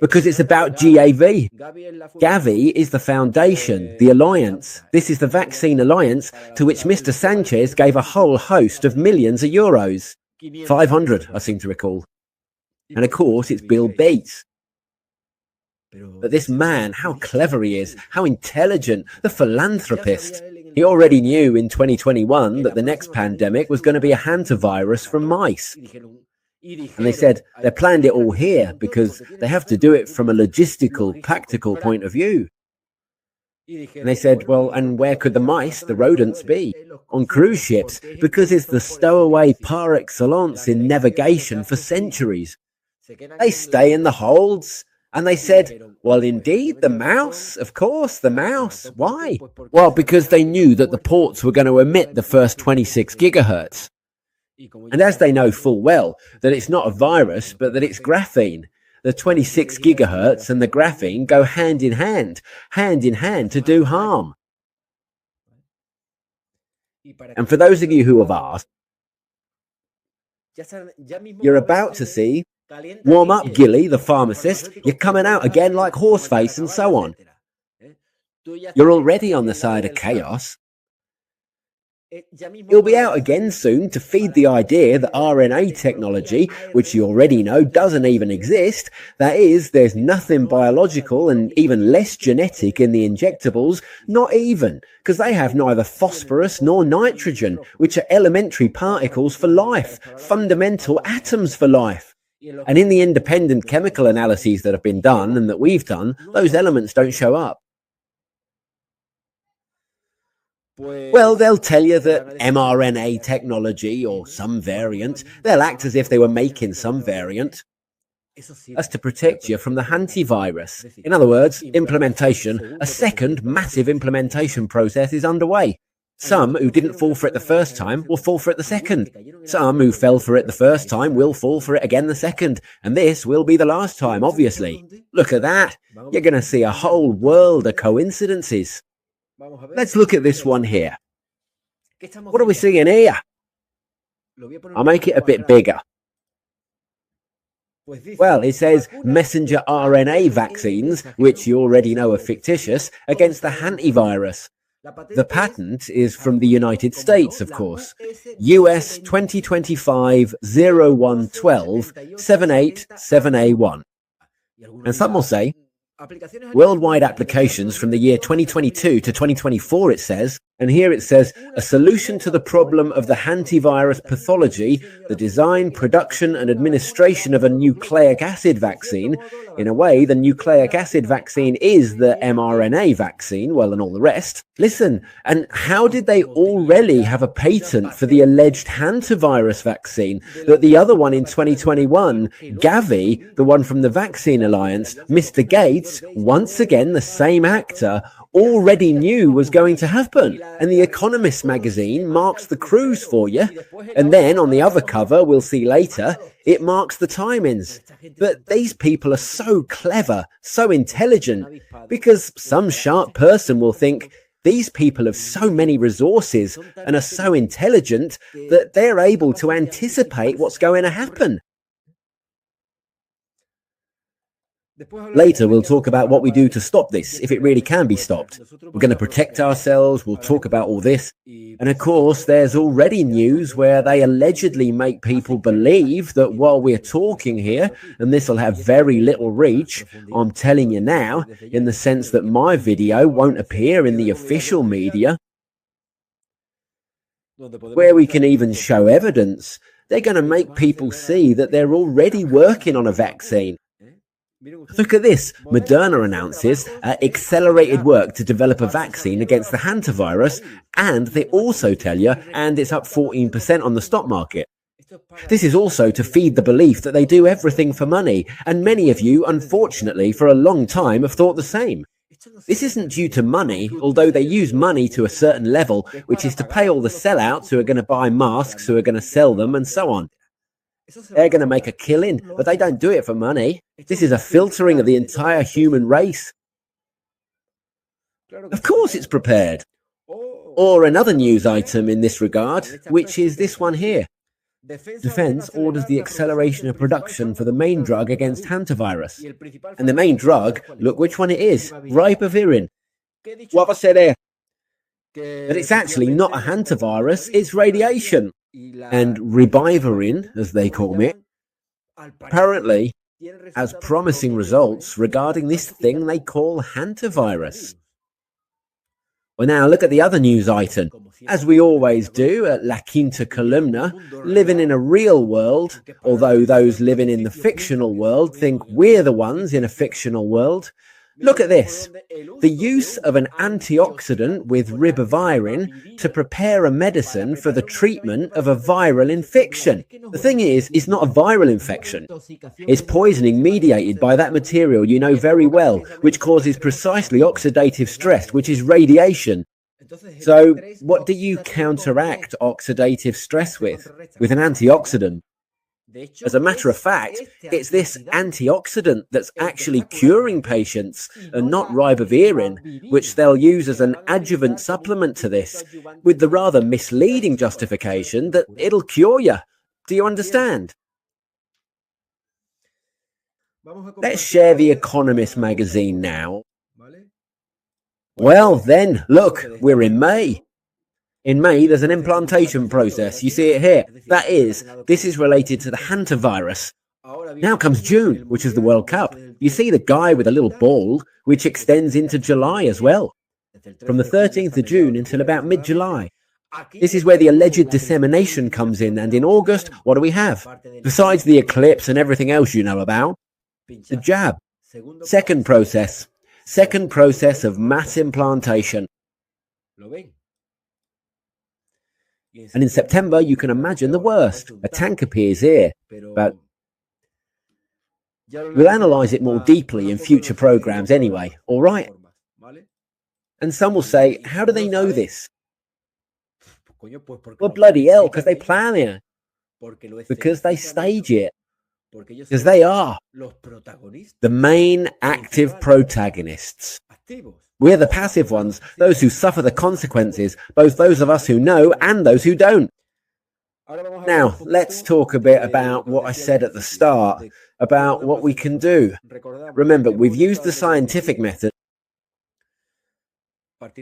Speaker 1: Because it's about GAV. Gavi is the foundation, the alliance. This is the vaccine alliance to which Mr. Sanchez gave a whole host of millions of euros. 500, I seem to recall. And of course, it's Bill Gates. But this man, how clever he is, how intelligent, the philanthropist. He already knew in 2021 that the next pandemic was going to be a hantavirus from mice. And they said they planned it all here because they have to do it from a logistical, practical point of view. And they said, well, and where could the mice, the rodents, be? On cruise ships, because it's the stowaway par excellence in navigation for centuries. They stay in the holds. And they said, well, indeed, the mouse, of course, the mouse. Why? Well, because they knew that the ports were going to emit the first 26 gigahertz. And as they know full well that it's not a virus, but that it's graphene, the 26 gigahertz and the graphene go hand in hand to do harm. And for those of you who have asked, you're about to see warm up, Gilly, the pharmacist. You're coming out again like Horseface and so on. You're already on the side of chaos. You'll be out again soon to feed the idea that RNA technology, which you already know doesn't even exist, that is, there's nothing biological and even less genetic in the injectables, not even, because they have neither phosphorus nor nitrogen, which are elementary particles for life, fundamental atoms for life. And in the independent chemical analyses that have been done and that we've done, those elements don't show up. Well, they'll tell you that mRNA technology or some variant, they'll act as if they were making some variant. That's to protect you from the hantavirus. In other words, implementation, a second massive implementation process is underway. Some who didn't fall for it the first time will fall for it the second. Some who fell for it the first time will fall for it again the second. And this will be the last time, obviously. Look at that. You're going to see a whole world of coincidences. Let's look at this one here. What are we seeing here? I'll make it a bit bigger. Well, it says messenger RNA vaccines, which you already know are fictitious, against the hantavirus. The patent is from the United States, of course. US 2025-0112-787A1. And some will say, worldwide applications from the year 2022 to 2024, it says, And here it says, a solution to the problem of the hantavirus pathology, the design, production and administration of a nucleic acid vaccine. In a way, the nucleic acid vaccine is the mRNA vaccine, well, and all the rest. Listen, and how did they already have a patent for the alleged hantavirus vaccine that the other one in 2021, Gavi, the one from the Vaccine Alliance, Mr. Gates, once again the same actor, already knew was going to happen? And the Economist magazine marks the cruise for you, and then on the other cover, we'll see later, it marks the timings. But these people are so clever, so intelligent, because some sharp person will think these people have so many resources and are so intelligent that they're able to anticipate what's going to happen. Later, we'll talk about what we do to stop this, if it really can be stopped. We're going to protect ourselves, we'll talk about all this. And of course, there's already news where they allegedly make people believe that while we're talking here, and this will have very little reach, I'm telling you now, in the sense that my video won't appear in the official media, where we can even show evidence, they're going to make people see that they're already working on a vaccine. Look at this. Moderna announces accelerated work to develop a vaccine against the hantavirus, and they also tell you, and it's up 14% on the stock market. This is also to feed the belief that they do everything for money, and many of you, unfortunately, for a long time have thought the same. This isn't due to money, although they use money to a certain level, which is to pay all the sellouts who are going to buy masks, who are going to sell them, and so on. They're going to make a killing, but they don't do it for money. This is a filtering of the entire human race. Of course it's prepared. Or another news item in this regard, which is this one here. Defense orders the acceleration of production for the main drug against hantavirus. And the main drug, look which one it is, ribavirin. What was said there? But it's actually not a hantavirus, it's radiation. And ribavirin, as they call it, apparently has promising results regarding this thing they call hantavirus. Well, now look at the other news item. As we always do at La Quinta Columna, living in a real world, although those living in the fictional world think we're the ones in a fictional world. Look at this. The use of an antioxidant with ribavirin to prepare a medicine for the treatment of a viral infection. The thing is, it's not a viral infection. It's poisoning mediated by that material you know very well, which causes precisely oxidative stress, which is radiation. So what do you counteract oxidative stress with? With an antioxidant. As a matter of fact, it's this antioxidant that's actually curing patients and not ribavirin, which they'll use as an adjuvant supplement to this, with the rather misleading justification that it'll cure you. Do you understand? Let's share the Economist magazine now. Well, then, look, we're in May. In May, there's an implantation process. You see it here. That is, this is related to the hantavirus. Now comes June, which is the World Cup. You see the guy with a little ball, which extends into July as well. From the 13th of June until about mid-July. This is where the alleged dissemination comes in. And in August, what do we have? Besides the eclipse and everything else you know about, the jab. Second process of mass implantation. And in September, you can imagine the worst. A tank appears here, but we'll analyse it more deeply in future programmes anyway, all right? And some will say, how do they know this? Well, bloody hell, because they plan it. Because they stage it. Because they are the main active protagonists. We're the passive ones, those who suffer the consequences, both those of us who know and those who don't. Now, let's talk a bit about what I said at the start, about what we can do. Remember, we've used the scientific method,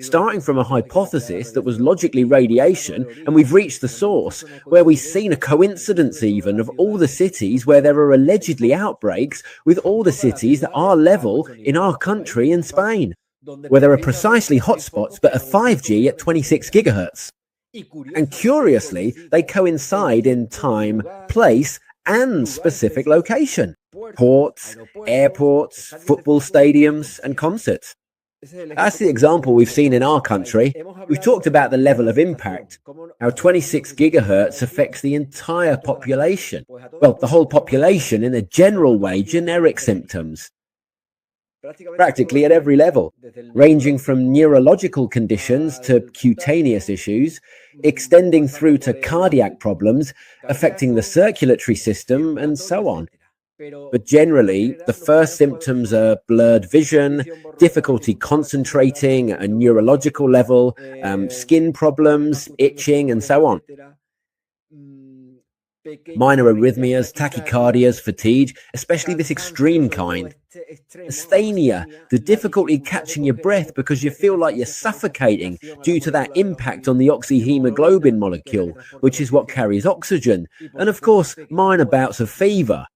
Speaker 1: starting from a hypothesis that was logically radiation, and we've reached the source, where we've seen a coincidence even of all the cities where there are allegedly outbreaks with all the cities that are level in our country in Spain. where there are precisely hotspots but a 5G at 26 gigahertz. And curiously, they coincide in time, place, and specific location. Ports, airports, football stadiums, and concerts. That's the example we've seen in our country. We've talked about the level of impact, how 26 gigahertz affects the entire population. Well, the whole population in a general way, generic symptoms. Practically at every level, ranging from neurological conditions to cutaneous issues, extending through to cardiac problems, affecting the circulatory system, and so on. But generally, the first symptoms are blurred vision, difficulty concentrating at a neurological level, skin problems, itching, and so on. Minor arrhythmias, tachycardias, fatigue, especially this extreme kind. Asthenia, the difficulty catching your breath because you feel like you're suffocating due to that impact on the oxyhemoglobin molecule, which is what carries oxygen. And of course, minor bouts of fever.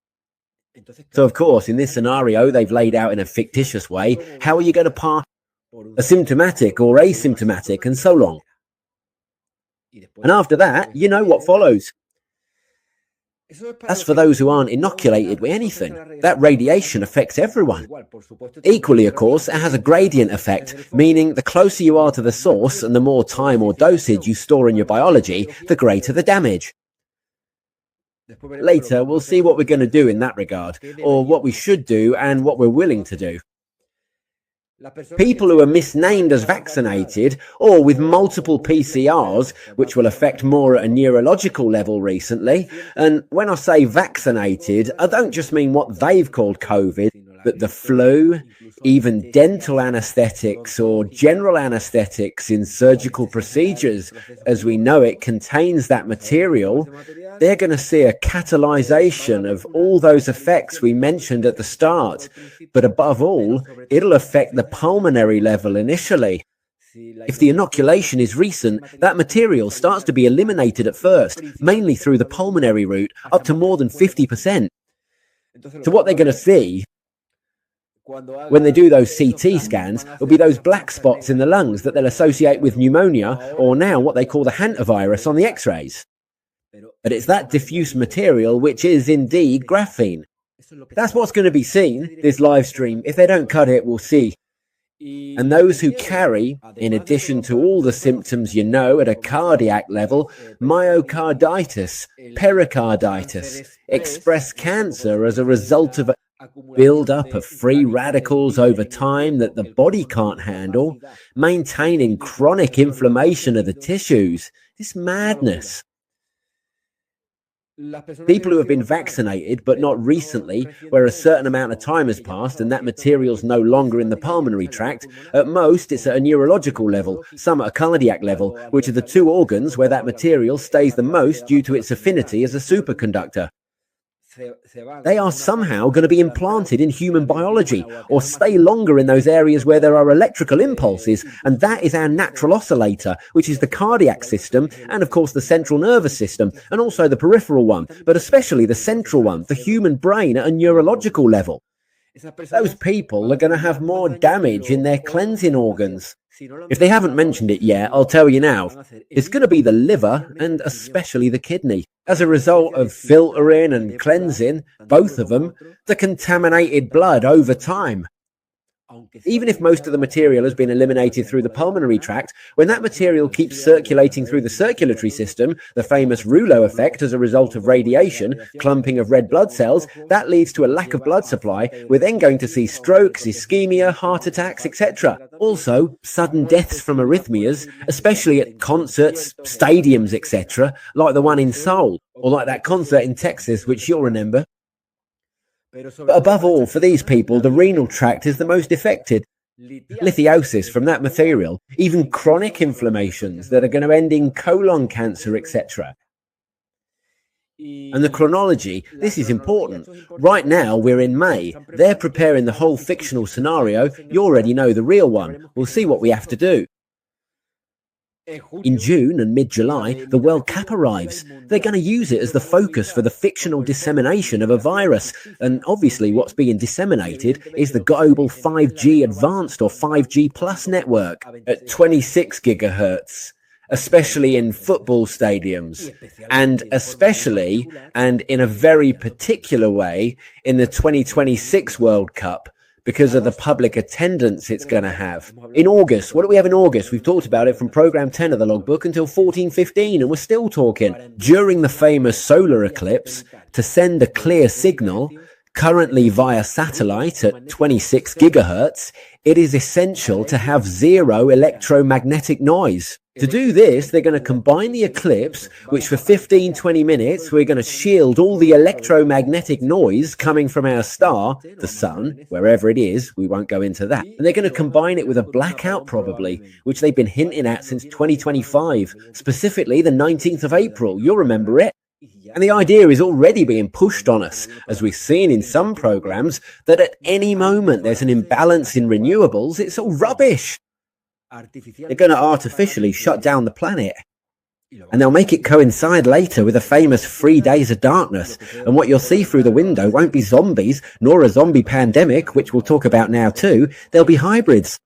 Speaker 1: So, of course, in this scenario, they've laid out in a fictitious way, how are you going to pass asymptomatic or asymptomatic and so on. And after that, you know what follows. As for those who aren't inoculated with anything, that radiation affects everyone. Equally, of course, it has a gradient effect, meaning the closer you are to the source and the more time or dosage you store in your biology, the greater the damage. Later, we'll see what we're going to do in that regard, or what we should do and what we're willing to do. People who are misnamed as vaccinated or with multiple PCRs, which will affect more at a neurological level recently, and when I say vaccinated, I don't just mean what they've called COVID, but the flu, even dental anesthetics or general anesthetics in surgical procedures, as we know it contains that material, they're going to see a catalyzation of all those effects we mentioned at the start. But above all, it'll affect the pulmonary level initially. If the inoculation is recent, that material starts to be eliminated at first, mainly through the pulmonary route, up to more than 50%. So what they're going to see when they do those CT scans will be those black spots in the lungs that they'll associate with pneumonia, or now what they call the hantavirus on the x-rays. But it's that diffuse material which is indeed graphene. That's what's going to be seen, this live stream. If they don't cut it, we'll see. And those who carry, in addition to all the symptoms you know at a cardiac level, myocarditis, pericarditis, express cancer as a result of a build-up of free radicals over time that the body can't handle, maintaining chronic inflammation of the tissues. It's madness. People who have been vaccinated, but not recently, where a certain amount of time has passed and that material's no longer in the pulmonary tract, at most it's at a neurological level, some at a cardiac level, which are the two organs where that material stays the most due to its affinity as a superconductor. They are somehow going to be implanted in human biology or stay longer in those areas where there are electrical impulses, and that is our natural oscillator, which is the cardiac system and of course the central nervous system and also the peripheral one, but especially the central one, the human brain at a neurological level. Those people are going to have more damage in their cleansing organs. If they haven't mentioned it yet, I'll tell you now. It's going to be the liver and especially the kidney. As a result of filtering and cleansing, both of them, the contaminated blood over time. Even if most of the material has been eliminated through the pulmonary tract, when that material keeps circulating through the circulatory system, the famous rouleau effect as a result of radiation, clumping of red blood cells, that leads to a lack of blood supply. We're then going to see strokes, ischemia, heart attacks, etc. Also, sudden deaths from arrhythmias, especially at concerts, stadiums, etc., like the one in Seoul, or like that concert in Texas, which you'll remember. But above all, for these people, the renal tract is the most affected. Lithosis from that material, even chronic inflammations that are going to end in colon cancer, etc. And the chronology, this is important. Right now, we're in May. They're preparing the whole fictional scenario. You already know the real one. We'll see what we have to do. In June and mid-July, the World Cup arrives. They're going to use it as the focus for the fictional dissemination of a virus. And obviously what's being disseminated is the global 5G advanced or 5G plus network at 26 gigahertz, especially in football stadiums, and especially, and in a very particular way, in the 2026 World Cup, because of the public attendance it's going to have. In August, what do we have in August? We've talked about it from program 10 of the logbook until 14:15, and we're still talking. During the famous solar eclipse, to send a clear signal, currently via satellite at 26 gigahertz, it is essential to have zero electromagnetic noise. To do this, they're going to combine the eclipse, which for 15-20 minutes, we're going to shield all the electromagnetic noise coming from our star, the sun, wherever it is, we won't go into that. And they're going to combine it with a blackout probably, which they've been hinting at since 2025, specifically the 19th of April. You'll remember it. And the idea is already being pushed on us, as we've seen in some programs, that at any moment there's an imbalance in renewables. It's all rubbish. They're going to artificially shut down the planet. And they'll make it coincide later with the famous 3 days of darkness. And what you'll see through the window won't be zombies, nor a zombie pandemic, which we'll talk about now too. They'll be hybrids.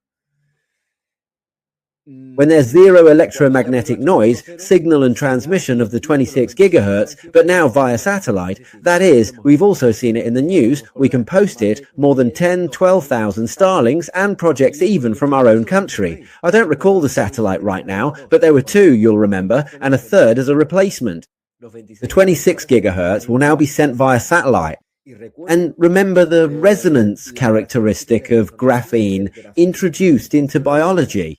Speaker 1: When there's zero electromagnetic noise, signal and transmission of the 26 gigahertz, but now via satellite, that is, we've also seen it in the news, we can post it, more than 12,000 Starlings and projects even from our own country. I don't recall the satellite right now, but there were two, you'll remember, and a third as a replacement. The 26 gigahertz will now be sent via satellite. And remember the resonance characteristic of graphene introduced into biology.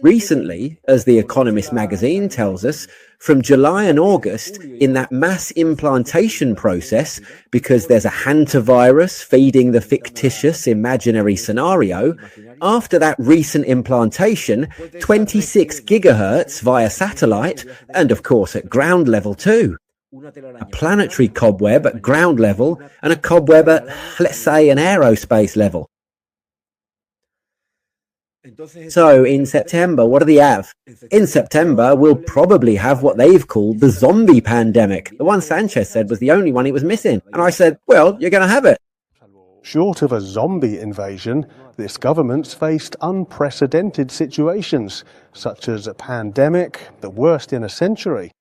Speaker 1: Recently, as The Economist magazine tells us, from July and August, in that mass implantation process, because there's a hantavirus feeding the fictitious imaginary scenario, after that recent implantation, 26 gigahertz via satellite, and of course at ground level too. A planetary cobweb at ground level, and a cobweb at, let's say, an aerospace level. So in September, what do they have? In September, we'll probably have what they've called the zombie pandemic. The one Sanchez said was the only one he was missing. And I said, well, you're going to have it.
Speaker 13: Short of a zombie invasion, this government's faced unprecedented situations, such as a pandemic, the worst in a century.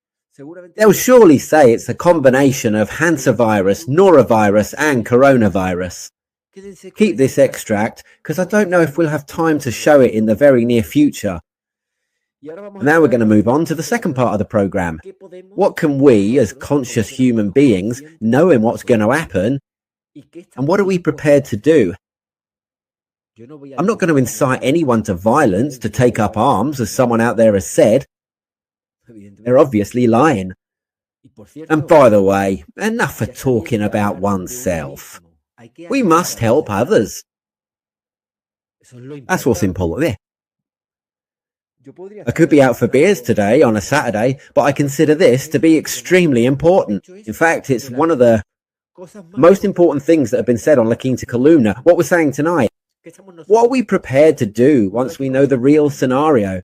Speaker 1: They'll surely say it's a combination of hantavirus, norovirus and coronavirus. Keep this extract, because I don't know if we'll have time to show it in the very near future. Now we're going to move on to the second part of the program. What can we, as conscious human beings, knowing what's going to happen, and what are we prepared to do? I'm not going to incite anyone to violence, to take up arms, as someone out there has said. They're obviously lying. And by the way, enough of talking about oneself. We must help others. That's what's important there. I could be out for beers today on a Saturday, but I consider this to be extremely important. In fact, it's one of the most important things that have been said on La Quinta Columna. What we're saying tonight. What are we prepared to do once we know the real scenario?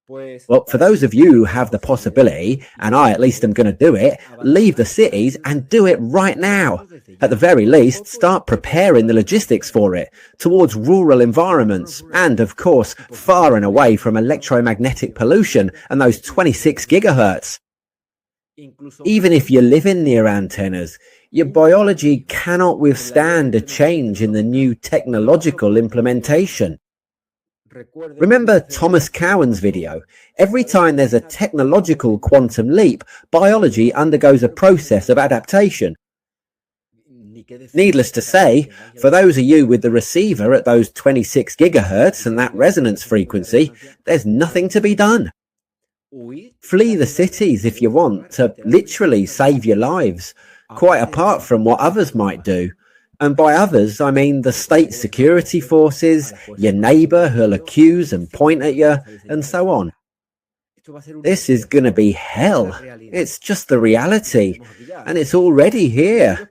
Speaker 1: Well, for those of you who have the possibility, and I at least am going to do it, leave the cities and do it right now. At the very least, start preparing the logistics for it, towards rural environments, and of course, far and away from electromagnetic pollution and those 26 gigahertz. Even if you're living near antennas, your biology cannot withstand a change in the new technological implementation. Remember Thomas Cowan's video? Every time there's a technological quantum leap, biology undergoes a process of adaptation. Needless to say, for those of you with the receiver at those 26 gigahertz and that resonance frequency, there's nothing to be done. Flee the cities if you want to literally save your lives, quite apart from what others might do. And by others, I mean the state security forces, your neighbour who'll accuse and point at you, and so on. This is going to be hell. It's just the reality. And it's already here.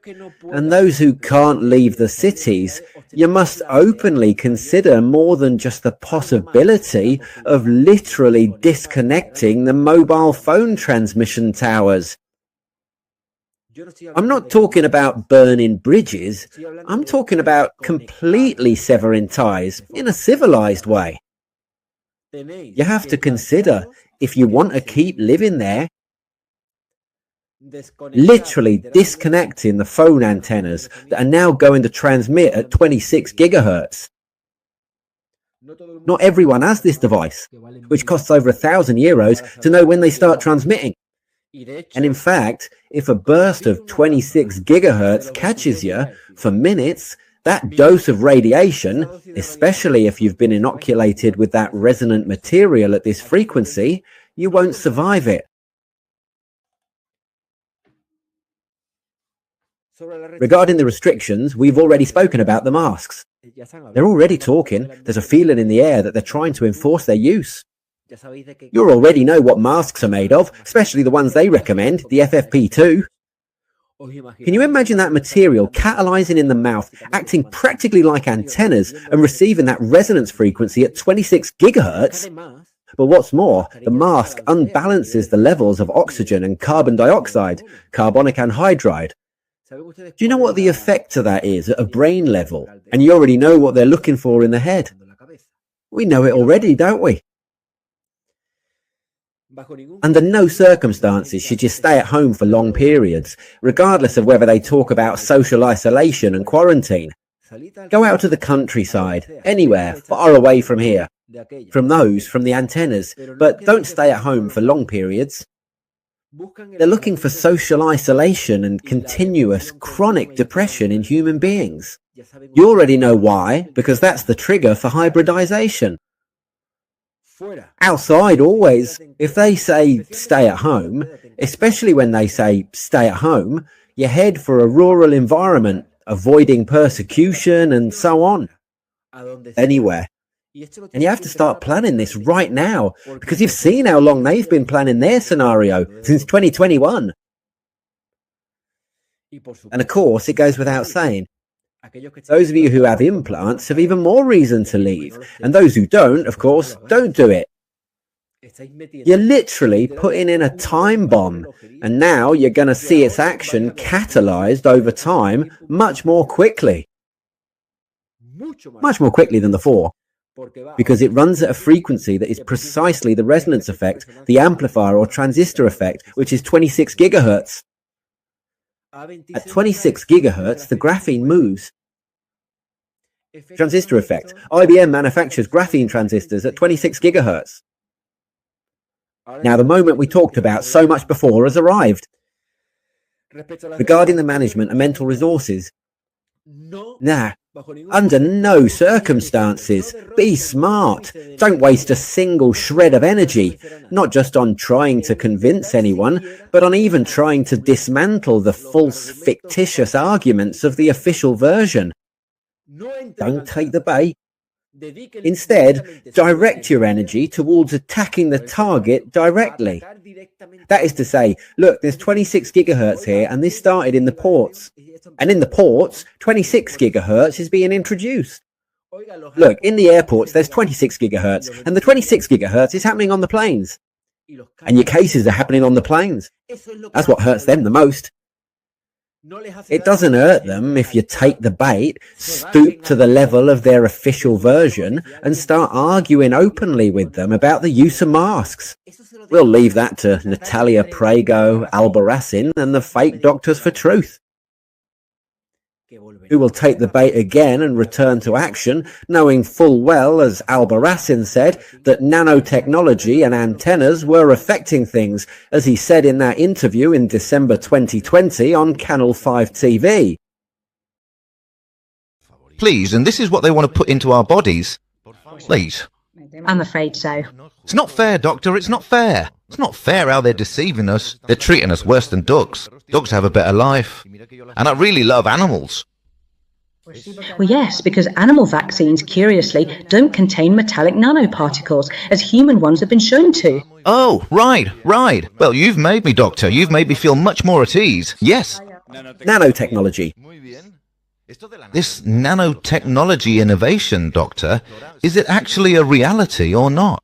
Speaker 1: And those who can't leave the cities, you must openly consider more than just the possibility of literally disconnecting the mobile phone transmission towers. I'm not talking about burning bridges. I'm talking about completely severing ties in a civilized way. You have to consider, if you want to keep living there, literally disconnecting the phone antennas that are now going to transmit at 26 gigahertz. Not everyone has this device, which costs over €1,000 to know when they start transmitting. And in fact, if a burst of 26 gigahertz catches you for minutes, that dose of radiation, especially if you've been inoculated with that resonant material at this frequency, you won't survive it. Regarding the restrictions, we've already spoken about the masks. They're already talking. There's a feeling in the air that they're trying to enforce their use. You already know what masks are made of, especially the ones they recommend, the FFP2. Can you imagine that material catalyzing in the mouth, acting practically like antennas and receiving that resonance frequency at 26 gigahertz? But what's more, the mask unbalances the levels of oxygen and carbon dioxide, carbonic anhydride. Do you know what the effect of that is at a brain level? And you already know what they're looking for in the head. We know it already, don't we? Under no circumstances should you stay at home for long periods, regardless of whether they talk about social isolation and quarantine. Go out to the countryside, anywhere, far away from here, from the antennas, but don't stay at home for long periods. They're looking for social isolation and continuous chronic depression in human beings. You already know why, because that's the trigger for hybridization. Outside always, if they say stay at home, especially when they say stay at home, you head for a rural environment, avoiding persecution and so on. Anywhere. And you have to start planning this right now, because you've seen how long they've been planning their scenario, since 2021. And of course, it goes without saying, those of you who have implants have even more reason to leave, and those who don't, of course, don't do it. You're literally putting in a time bomb, and now you're going to see its action catalyzed over time much more quickly. Much more quickly than before, because it runs at a frequency that is precisely the resonance effect, the amplifier or transistor effect, which is 26 gigahertz. At 26 gigahertz, the graphene moves. Transistor effect. IBM manufactures graphene transistors at 26 gigahertz. Now, the moment we talked about so much before has arrived. Regarding the management of mental resources, under no circumstances, be smart. Don't waste a single shred of energy, not just on trying to convince anyone, but on even trying to dismantle the false, fictitious arguments of the official version. Don't take the bait. Instead, direct your energy towards attacking the target directly. That is to say, look, there's 26 gigahertz here, and this started in the ports. And in the ports, 26 gigahertz is being introduced. Look, in the airports, there's 26 gigahertz, and the 26 gigahertz is happening on the planes. And your cases are happening on the planes. That's what hurts them the most. It doesn't hurt them if you take the bait, stoop to the level of their official version, and start arguing openly with them about the use of masks. We'll leave that to Natalia Prego, Albarracin, and the fake doctors for truth, who will take the bait again and return to action, knowing full well, as Albarracin said, that nanotechnology and antennas were affecting things, as he said in that interview in December 2020 on Channel 5 TV.
Speaker 14: Please, and this is what they want to put into our bodies. Please.
Speaker 15: I'm afraid so.
Speaker 14: It's not fair, Doctor, it's not fair. It's not fair how they're deceiving us. They're treating us worse than ducks. Ducks have a better life. And I really love animals.
Speaker 15: Well, yes, because animal vaccines, curiously, don't contain metallic nanoparticles, as human ones have been shown to.
Speaker 14: Oh, right. Well, you've made me, Doctor. You've made me feel much more at ease. Yes.
Speaker 1: Nanotechnology.
Speaker 14: This nanotechnology innovation, Doctor, is it actually a reality or not?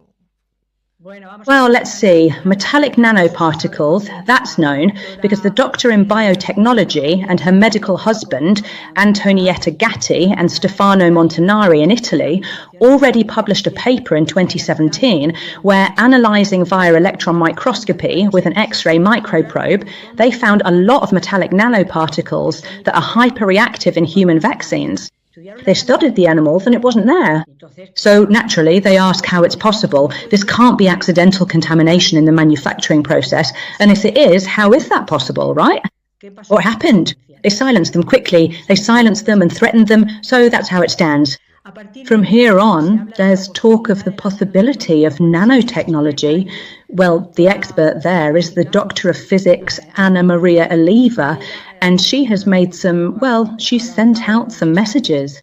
Speaker 15: Well, let's see. Metallic nanoparticles, that's known because the doctor in biotechnology and her medical husband, Antonietta Gatti and Stefano Montanari in Italy, already published a paper in 2017 where, analysing via electron microscopy with an X-ray microprobe, they found a lot of metallic nanoparticles that are hyperreactive in human vaccines. They studied the animals and it wasn't there. So naturally they ask how it's possible. This can't be accidental contamination in the manufacturing process, and if it is, how is that possible, right? What happened? They silenced them quickly. They silenced them and threatened them, so that's how it stands. From here on, there's talk of the possibility of nanotechnology. Well, the expert there is the Doctor of Physics, Anna Maria Oliva, and she has made she's sent out some messages,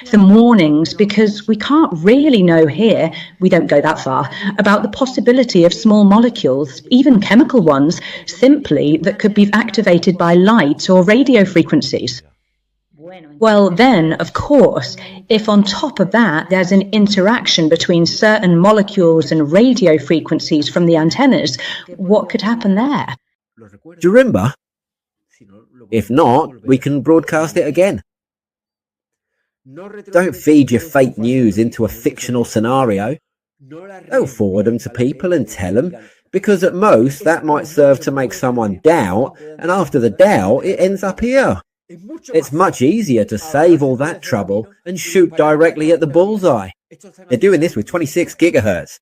Speaker 15: some warnings, because we can't really know here, we don't go that far, about the possibility of small molecules, even chemical ones, simply that could be activated by light or radio frequencies. Well, then, of course, if on top of that there's an interaction between certain molecules and radio frequencies from the antennas, what could happen there?
Speaker 1: Do you remember? If not, we can broadcast it again. Don't feed your fake news into a fictional scenario. Don't forward them to people and tell them, because at most that might serve to make someone doubt, and after the doubt it ends up here. It's much easier to save all that trouble and shoot directly at the bullseye. They're doing this with 26 gigahertz.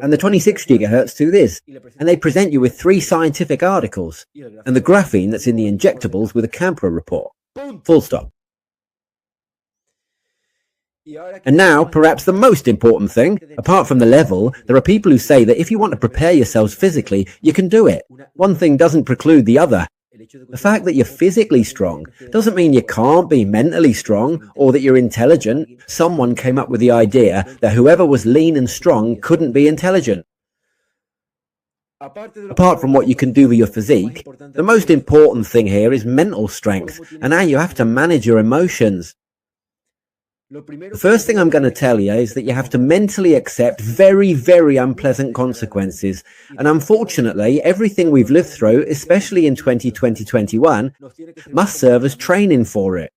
Speaker 1: And the 26 gigahertz do this. And they present you with 3 scientific articles and the graphene that's in the injectables with a Campra report. Full stop. And now, perhaps the most important thing, apart from the level, there are people who say that if you want to prepare yourselves physically, you can do it. One thing doesn't preclude the other. The fact that you're physically strong doesn't mean you can't be mentally strong or that you're intelligent. Someone came up with the idea that whoever was lean and strong couldn't be intelligent. Apart from what you can do with your physique, the most important thing here is mental strength and how you have to manage your emotions. The first thing I'm going to tell you is that you have to mentally accept very, very unpleasant consequences. And unfortunately, everything we've lived through, especially in 2020-21, must serve as training for it.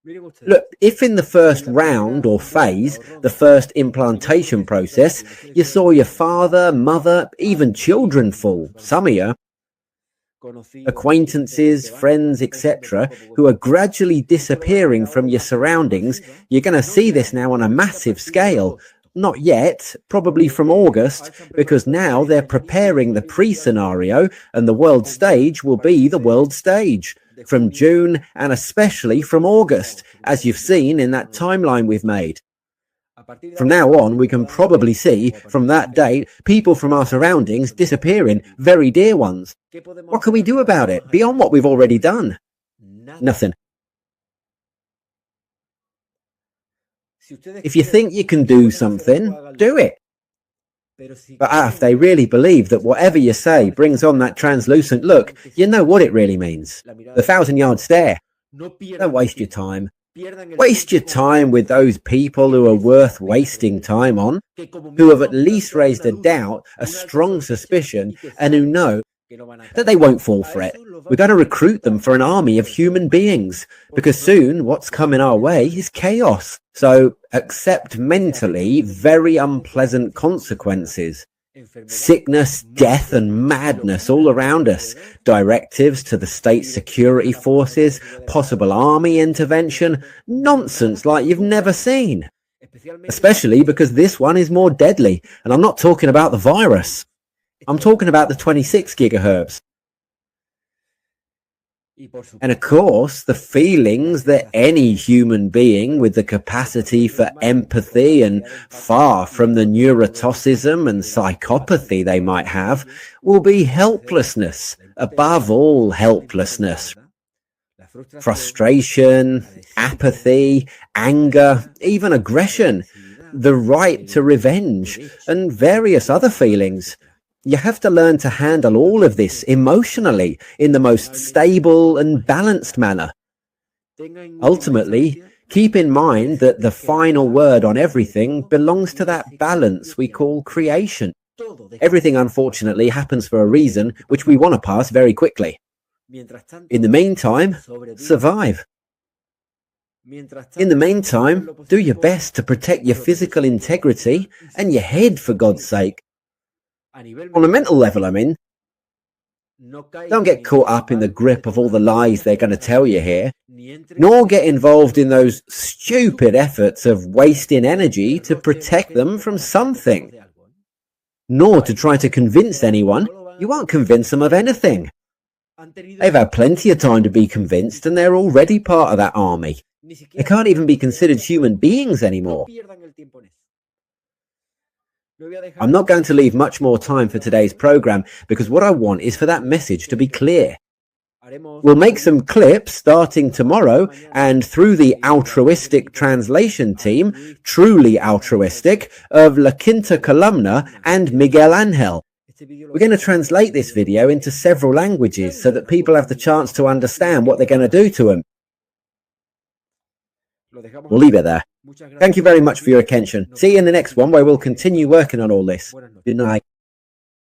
Speaker 1: Look, if in the first round or phase, the first implantation process, you saw your father, mother, even children fall, some of you, acquaintances, friends, etc., who are gradually disappearing from your surroundings, you're going to see this now on a massive scale. Not yet, probably from August, because now they're preparing the pre-scenario and the world stage will be the world stage from June and especially from August, as you've seen in that timeline we've made. From now on, we can probably see, from that date, people from our surroundings disappearing, very dear ones. What can we do about it, beyond what we've already done? Nothing. If you think you can do something, do it. But if they really believe that whatever you say brings on that translucent look, you know what it really means. The 1,000-yard stare. Don't waste your time. Waste your time with those people who are worth wasting time on, who have at least raised a doubt, a strong suspicion, and who know that they won't fall for it. We've got to recruit them for an army of human beings, because soon what's coming our way is chaos. So accept mentally very unpleasant consequences. Sickness, death and madness all around us. Directives to the state security forces, possible army intervention. Nonsense like you've never seen. Especially because this one is more deadly. And I'm not talking about the virus. I'm talking about the 26 gigahertz. And of course, the feelings that any human being with the capacity for empathy and far from the neuroticism and psychopathy they might have will be helplessness, above all helplessness. frustration, apathy, anger, even aggression, the right to revenge, and various other feelings. You have to learn to handle all of this emotionally in the most stable and balanced manner. Ultimately, keep in mind that the final word on everything belongs to that balance we call creation. Everything, unfortunately, happens for a reason which we want to pass very quickly. In the meantime, survive. In the meantime, do your best to protect your physical integrity and your head, for God's sake. On a mental level, I mean. Don't get caught up in the grip of all the lies they're going to tell you here, nor get involved in those stupid efforts of wasting energy to protect them from something, nor to try to convince anyone. You won't convince them of anything. They've had plenty of time to be convinced, and they're already part of that army. They can't even be considered human beings anymore. I'm not going to leave much more time for today's program because what I want is for that message to be clear. We'll make some clips starting tomorrow, and through the altruistic translation team, truly altruistic, of La Quinta, Columna and Miguel Angel. We're going to translate this video into several languages so that people have the chance to understand what they're going to do to them. We'll leave it there. Thank you very much for your attention. See you in the next one where we'll continue working on all this. Good night.